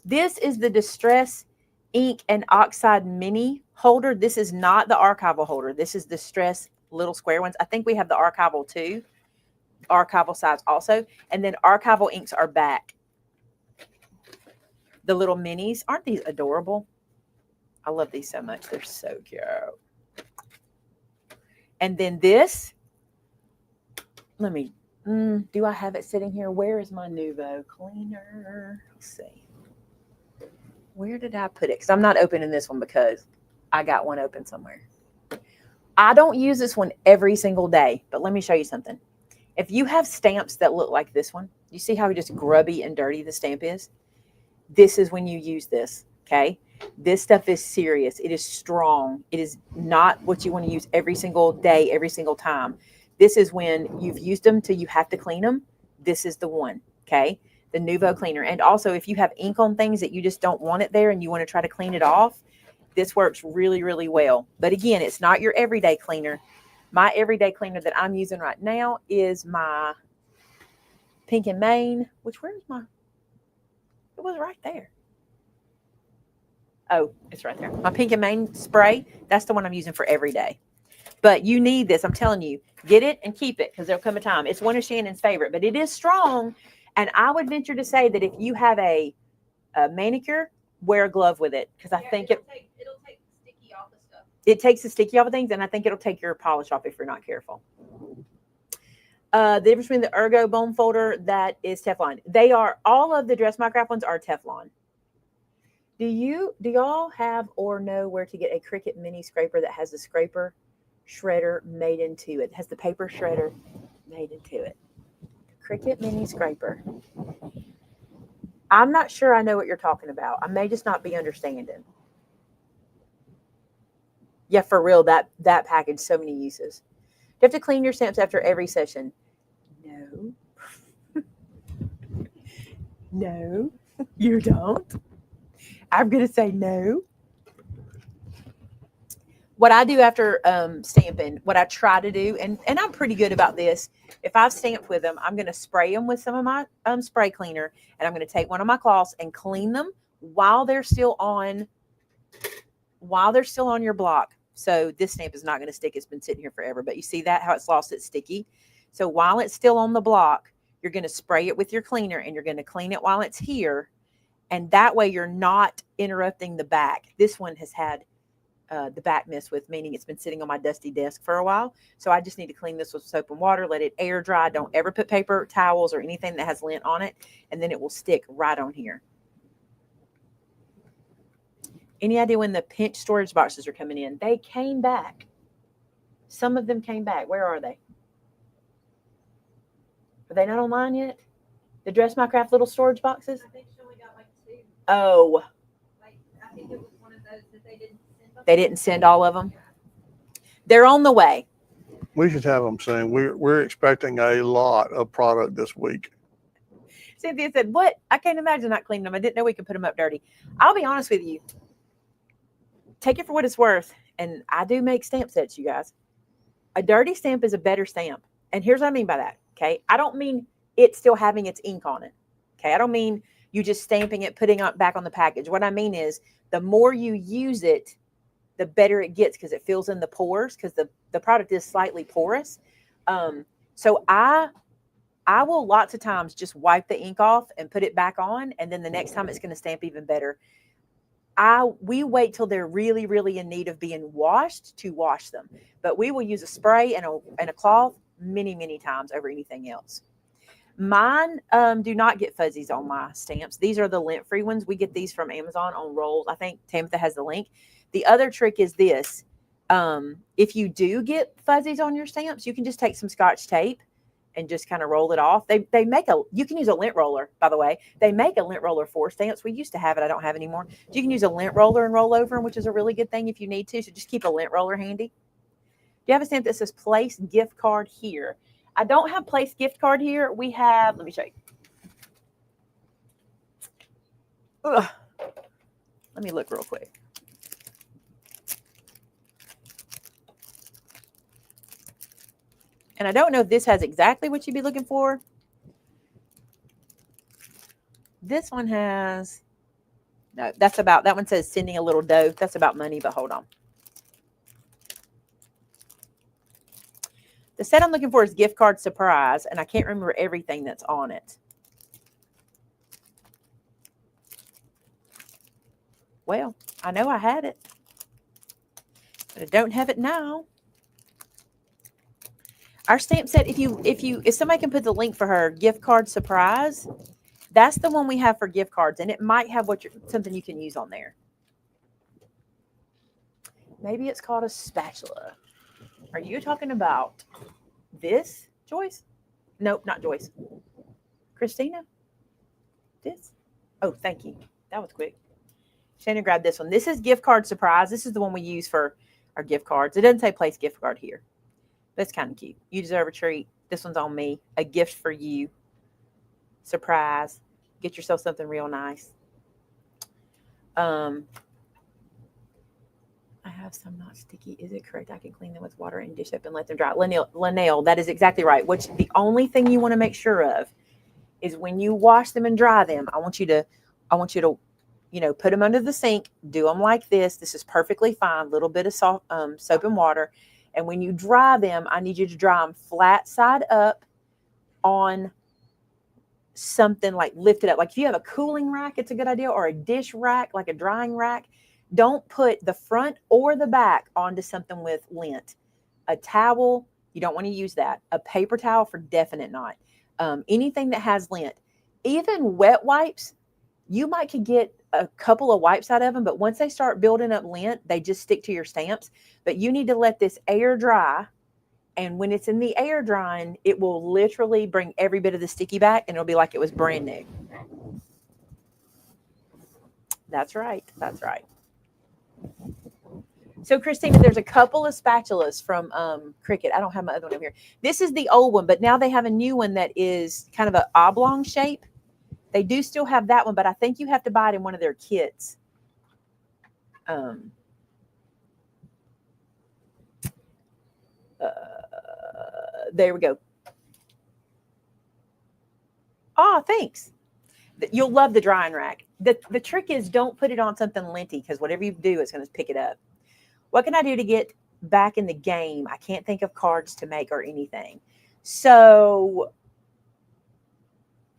This is the Distress Ink and Oxide Mini holder. This is not the archival holder. This is the Distress little square ones. I think we have the archival too. Archival size also. And then archival inks are back. The little minis. Aren't these adorable? I love these so much. They're so cute. And then this. Let me, do I have it sitting here? Where is my Nuvo cleaner? Let's see. Where did I put it? Because I'm not opening this one because I got one open somewhere. I don't use this one every single day, but let me show you something. If you have stamps that look like this one, you see how just grubby and dirty the stamp is? This is when you use this, okay? This stuff is serious. It is strong. It is not what you want to use every single day, every single time. This is when you've used them till you have to clean them. This is the one, okay? The Nuvo cleaner. And also, if you have ink on things that you just don't want it there and you want to try to clean it off, this works really, really well. But again, it's not your everyday cleaner. My everyday cleaner that I'm using right now is my Pink and Main, which where's my, it was right there. Oh, it's right there. My Pink and Main spray, that's the one I'm using for every day. But you need this. I'm telling you, get it and keep it because there'll come a time. It's one of Shannon's favorite, but it is strong. And I would venture to say that if you have a manicure, wear a glove with it because I think it'll take the sticky off of stuff. It takes the sticky off of things, and I think it'll take your polish off if you're not careful. The difference between the Ergo bone folder, that is Teflon. They are, all of the Dress My Craft ones are Teflon. Do y'all have or know where to get a Cricut mini scraper that has the scraper shredder made into it? It has the paper shredder made into it. Cricut mini scraper. I'm not sure I know what you're talking about. I may just not be understanding. Yeah, for real, that package, so many uses. Do you have to clean your stamps after every session? No. No, you don't. I'm going to say no. What I do after stamping, what I try to do, and I'm pretty good about this, if I've stamped with them, I'm going to spray them with some of my spray cleaner, and I'm going to take one of my cloths and clean them while they're still on your block. So this stamp is not going to stick. It's been sitting here forever, but you see that, how it's lost its sticky? So while it's still on the block, you're going to spray it with your cleaner, and you're going to clean it while it's here, and that way you're not interrupting the back. This one has had the back mess with, meaning it's been sitting on my dusty desk for a while. So I just need to clean this with soap and water, let it air dry. Don't ever put paper towels or anything that has lint on it, and then it will stick right on here. Any idea when the pinch storage boxes are coming in? They came back. Some of them came back. Where are they? Are they not online yet? The Dress My Craft little storage boxes? I think she only got like 2. Oh. Like, I think it was one of those that they didn't send. They didn't send all of them? They're on the way. We should have them soon. We're expecting a lot of product this week. Cynthia said, what? I can't imagine not cleaning them. I didn't know we could put them up dirty. I'll be honest with you. Take it for what it's worth. And I do make stamp sets, you guys. A dirty stamp is a better stamp. And here's what I mean by that, okay? I don't mean it still having its ink on it, okay? I don't mean you just stamping it, putting it back on the package. What I mean is the more you use it, the better it gets because it fills in the pores because the product is slightly porous. So I will lots of times just wipe the ink off and put it back on, and then the next time it's going to stamp even better. We wait till they're really, really in need of being washed to wash them. But we will use a spray and a cloth many, many times over anything else. Mine do not get fuzzies on my stamps. These are the lint-free ones. We get these from Amazon on rolls. I think Tamitha has the link. The other trick is this. If you do get fuzzies on your stamps, you can just take some Scotch tape and just kind of roll it off. They make you can use a lint roller, by the way. They make a lint roller for stamps. We used to have it. I don't have it anymore. You can use a lint roller and roll over them, which is a really good thing if you need to. So just keep a lint roller handy. Do you have a stamp that says place gift card here? I don't have place gift card here. We have, let me show you. Ugh. Let me look real quick. And I don't know if this has exactly what you'd be looking for. This one has, no, that's about, that one says sending a little dough. That's about money, but hold on. The set I'm looking for is gift card surprise, and I can't remember everything that's on it. Well, I know I had it, but I don't have it now. Our stamp set, if somebody can put the link for her gift card surprise, that's the one we have for gift cards, and it might have something you can use on there. Maybe it's called a spatula. Are you talking about this, Joyce? Nope, not Joyce. Christina? This? Oh, thank you. That was quick. Shannon grabbed this one. This is gift card surprise. This is the one we use for our gift cards. It doesn't say place gift card here. That's kind of cute. You deserve a treat. This one's on me. A gift for you. Surprise. Get yourself something real nice. I have some not sticky. Is it correct? I can clean them with water and dish up and let them dry. Linnell, that is exactly right. The only thing you want to make sure of is when you wash them and dry them, I want you to, put them under the sink. Do them like this. This is perfectly fine. A little bit of soap and water. And when you dry them, I need you to dry them flat side up on something like lifted up. Like if you have a cooling rack, it's a good idea, or a dish rack, like a drying rack. Don't put the front or the back onto something with lint. A towel, you don't want to use that. A paper towel for definite not. Anything that has lint. Even wet wipes, you could get a couple of wipes out of them, but once they start building up lint, they just stick to your stamps. But you need to let this air dry. And when it's in the air drying, it will literally bring every bit of the sticky back, and it'll be like it was brand new. That's right. That's right. So, Christina, there's a couple of spatulas from Cricut. I don't have my other one over here. This is the old one, but now they have a new one that is kind of an oblong shape. They do still have that one, but I think you have to buy it in one of their kits. There we go. Oh, thanks. You'll love the drying rack. The trick is don't put it on something linty, because whatever you do, it's going to pick it up. What can I do to get back in the game? I can't think of cards to make or anything. So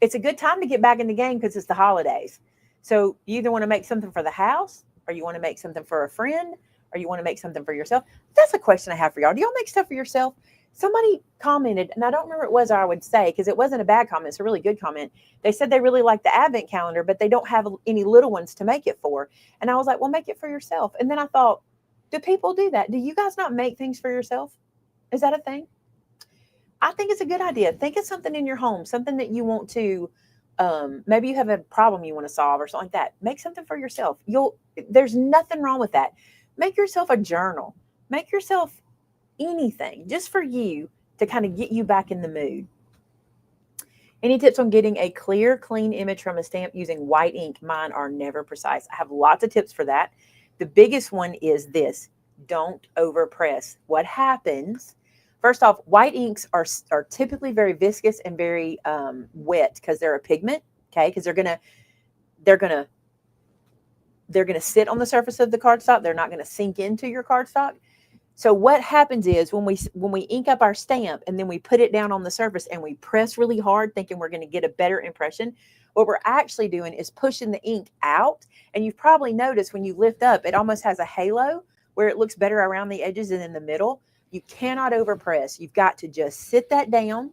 it's a good time to get back in the game because it's the holidays. So you either want to make something for the house, or you want to make something for a friend, or you want to make something for yourself. That's a question I have for y'all. Do y'all make stuff for yourself? Somebody commented, and I don't remember what it was, or I would say, because it wasn't a bad comment. It's a really good comment. They said they really like the advent calendar, but they don't have any little ones to make it for. And I was like, well, make it for yourself. And then I thought, do people do that? Do you guys not make things for yourself? Is that a thing? I think it's a good idea. Think of something in your home, something that you want to, maybe you have a problem you want to solve or something like that. Make something for yourself. There's nothing wrong with that. Make yourself a journal. Make yourself anything just for you to kind of get you back in the mood. Any tips on getting a clear, clean image from a stamp using white ink? Mine are never precise. I have lots of tips for that. The biggest one is this: don't overpress. What happens? First off, white inks are typically very viscous and very wet because they're a pigment. Okay, because they're gonna sit on the surface of the cardstock. They're not gonna sink into your cardstock. So what happens is when we ink up our stamp and then we put it down on the surface and we press really hard thinking we're going to get a better impression, what we're actually doing is pushing the ink out. And you've probably noticed when you lift up, it almost has a halo where it looks better around the edges and in the middle. You cannot overpress. You've got to just sit that down,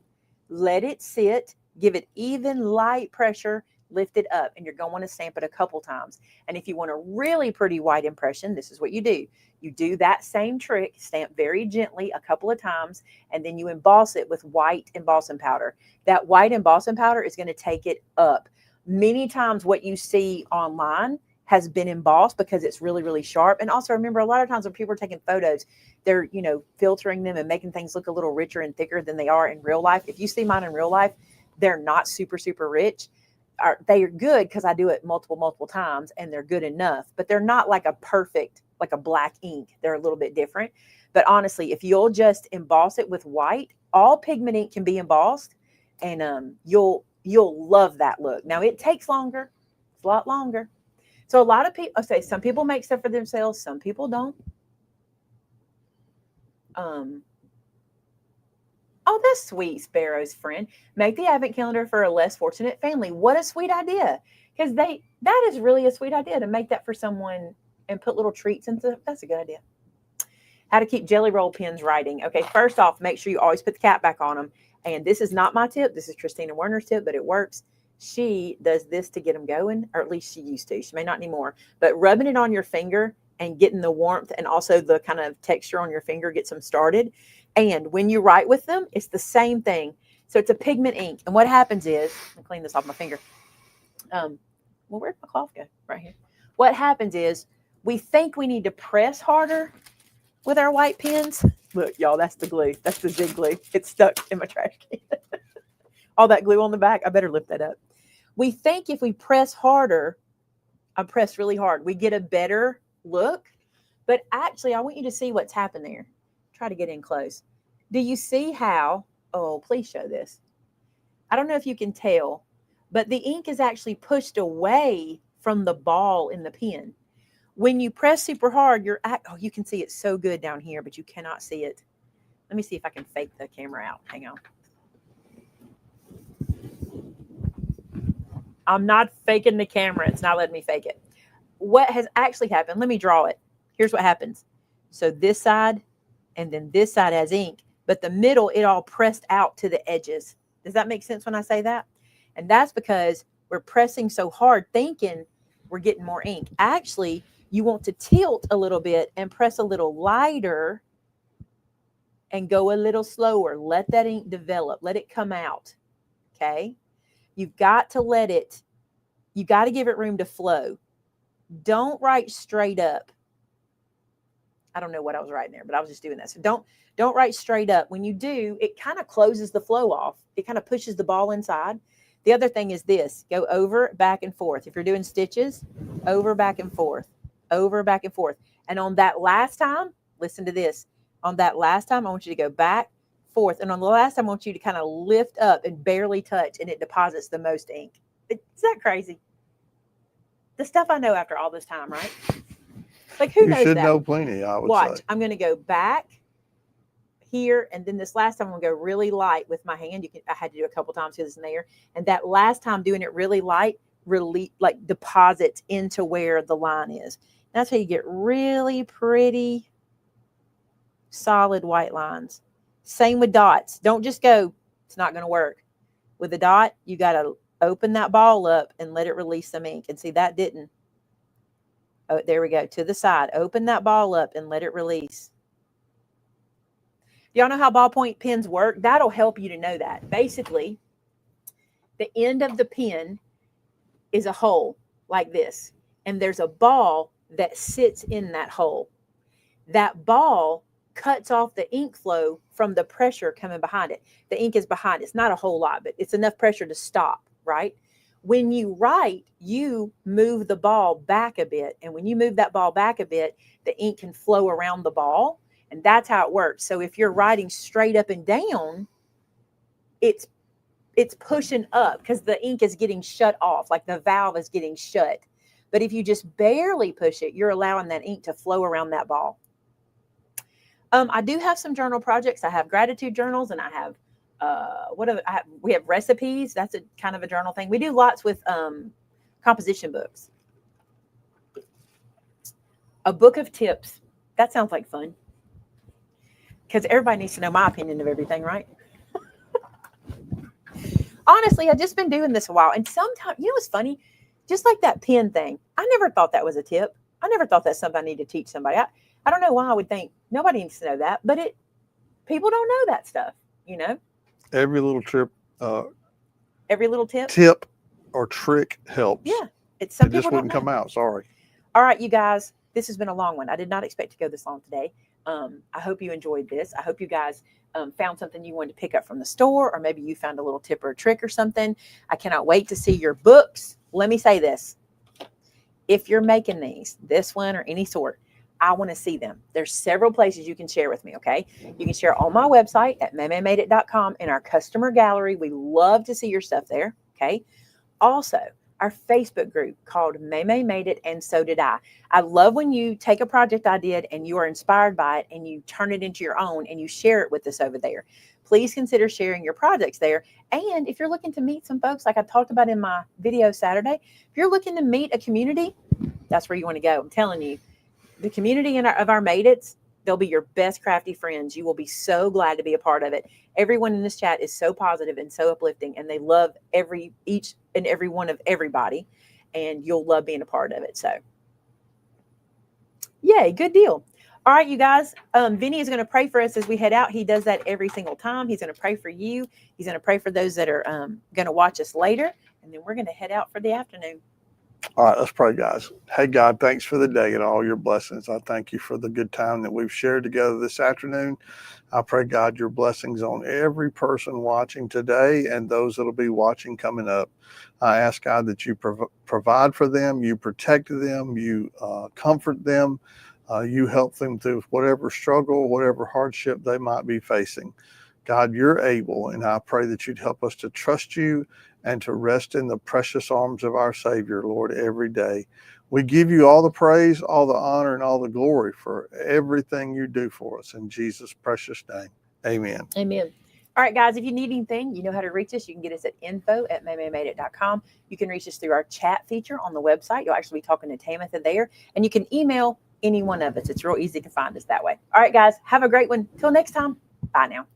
let it sit, give it even light pressure, lift it up, and you're going to want to stamp it a couple times. And if you want a really pretty white impression, this is what you do. You do that same trick, stamp very gently a couple of times, and then you emboss it with white embossing powder. That white embossing powder is going to take it up. Many times what you see online has been embossed because it's really, really sharp. And also remember, a lot of times when people are taking photos, they're, you know, filtering them and making things look a little richer and thicker than they are in real life. If you see mine in real life, they're not super, super rich. They are good because I do it multiple times and they're good enough, but they're not like a perfect, like a black ink. They're a little bit different. But honestly, if you'll just emboss it with white, all pigment ink can be embossed, and you'll love that look. Now it takes longer. It's a lot longer. So a lot of people, say some people make stuff for themselves, some people don't. Oh, that's sweet, Sparrow's friend. Make the advent calendar for a less fortunate family. What a sweet idea. Because that is really a sweet idea to make that for someone and put little treats and stuff. That's a good idea. How to keep jelly roll pens writing. Okay, first off, make sure you always put the cap back on them. And this is not my tip. This is Christina Werner's tip, but it works. She does this to get them going, or at least she used to. She may not anymore. But rubbing it on your finger and getting the warmth and also the kind of texture on your finger gets them started. And when you write with them, it's the same thing. So it's a pigment ink. And what happens is, let me clean this off my finger. Well, where'd my cloth go? Right here. What happens is we think we need to press harder with our white pens. Look, y'all, that's the glue. That's the zig glue. It's stuck in my trash can. All that glue on the back. I better lift that up. We think if we press harder, I press really hard, we get a better look. But actually, I want you to see what's happened there. Try to get in close. Do you see how, oh, please show this. I don't know if you can tell, but the ink is actually pushed away from the ball in the pen. When you press super hard, oh, you can see it so good down here, but you cannot see it. Let me see if I can fake the camera out. Hang on. I'm not faking the camera. It's not letting me fake it. What has actually happened, let me draw it. Here's what happens. So this side and then this side has ink, but the middle, it all pressed out to the edges. Does that make sense when I say that? And that's because we're pressing so hard thinking we're getting more ink. Actually, you want to tilt a little bit and press a little lighter and go a little slower. Let that ink develop. Let it come out. Okay? You've got to let it, you got to give it room to flow. Don't write straight up. I don't know what I was writing there, but I was just doing that. So don't write straight up. When you do, it kind of closes the flow off. It kind of pushes the ball inside. The other thing is this, go over, back and forth. If you're doing stitches, over, back and forth, over, back and forth. And on that last time, listen to this. On that last time, I want you to go back, forth. And on the last time, I want you to kind of lift up and barely touch, and it deposits the most ink. Is that crazy? The stuff I know after all this time, right? Like, who knows that? You should know plenty, I would Watch, say. I'm going to go back here, and then this last time I'm going to go really light with my hand. I had to do it a couple times because it's in there. And that last time doing it really light, really like deposits into where the line is. That's how you get really pretty, solid white lines. Same with dots. Don't just go, it's not going to work. With a dot, you got to open that ball up and let it release some ink. And see, that didn't. Oh, there we go. To the side. Open that ball up and let it release. Y'all know how ballpoint pens work? That'll help you to know that. Basically, the end of the pen is a hole like this. And there's a ball that sits in that hole. That ball cuts off the ink flow from the pressure coming behind it. The ink is behind. It's not a whole lot, but it's enough pressure to stop, right? When you write, you move the ball back a bit. And when you move that ball back a bit, the ink can flow around the ball. And that's how it works. So if you're writing straight up and down, it's pushing up because the ink is getting shut off, like the valve is getting shut. But if you just barely push it, you're allowing that ink to flow around that ball. I do have some journal projects. I have gratitude journals, and I have we have recipes. That's a kind of a journal thing. We do lots with composition books. A book of tips. That sounds like fun. Because everybody needs to know my opinion of everything, right? honestly, I've just been doing this a while. And sometimes, you know what's funny? Just like that pen thing, I never thought that was a tip. I never thought that's something I need to teach somebody. I don't know why I would think nobody needs to know that, but people don't know that stuff, you know? Every little Every little tip. tip or trick helps. Yeah. It's some It just people don't wouldn't know. come out. Sorry. All right, you guys, this has been a long one. I did not expect to go this long today. I hope you enjoyed this. I hope you guys found something you wanted to pick up from the store, or maybe you found a little tip or a trick or something. I cannot wait to see your books. Let me say this. If you're making these, this one or any sort, I want to see them. There's several places you can share with me, okay? You can share on my website at maymaymadeit.com in our customer gallery. We love to see your stuff there, okay? Also, our Facebook group called Maymay Made It and So Did I. I love when you take a project I did and you are inspired by it and you turn it into your own and you share it with us over there. Please consider sharing your projects there. And if you're looking to meet some folks, like I talked about in my video Saturday, if you're looking to meet a community, that's where you want to go. I'm telling you, the community of our Made It's, they'll be your best crafty friends. You will be so glad to be a part of it. Everyone in this chat is so positive and so uplifting, and they love each and every one of everybody, and you'll love being a part of it. So, yay, good deal. All right, you guys, Vinny is going to pray for us as we head out. He does that every single time. He's going to pray for you. He's going to pray for those that are going to watch us later, and then we're going to head out for the afternoon. All right, let's pray, guys. Hey, God, thanks for the day and all your blessings. I thank you for the good time that we've shared together this afternoon. I pray, God, your blessings on every person watching today and those that will be watching coming up. I ask, God, that you provide for them, you protect them, you comfort them, you help them through whatever struggle, whatever hardship they might be facing. God, you're able, and I pray that you'd help us to trust you and to rest in the precious arms of our Savior, Lord, every day. We give you all the praise, all the honor, and all the glory for everything you do for us. In Jesus' precious name, amen. Amen. All right, guys, if you need anything, you know how to reach us. You can get us at info@maymaymadeit.com. You can reach us through our chat feature on the website. You'll actually be talking to Tamitha there. And you can email any one of us. It's real easy to find us that way. All right, guys, have a great one. Till next time. Bye now.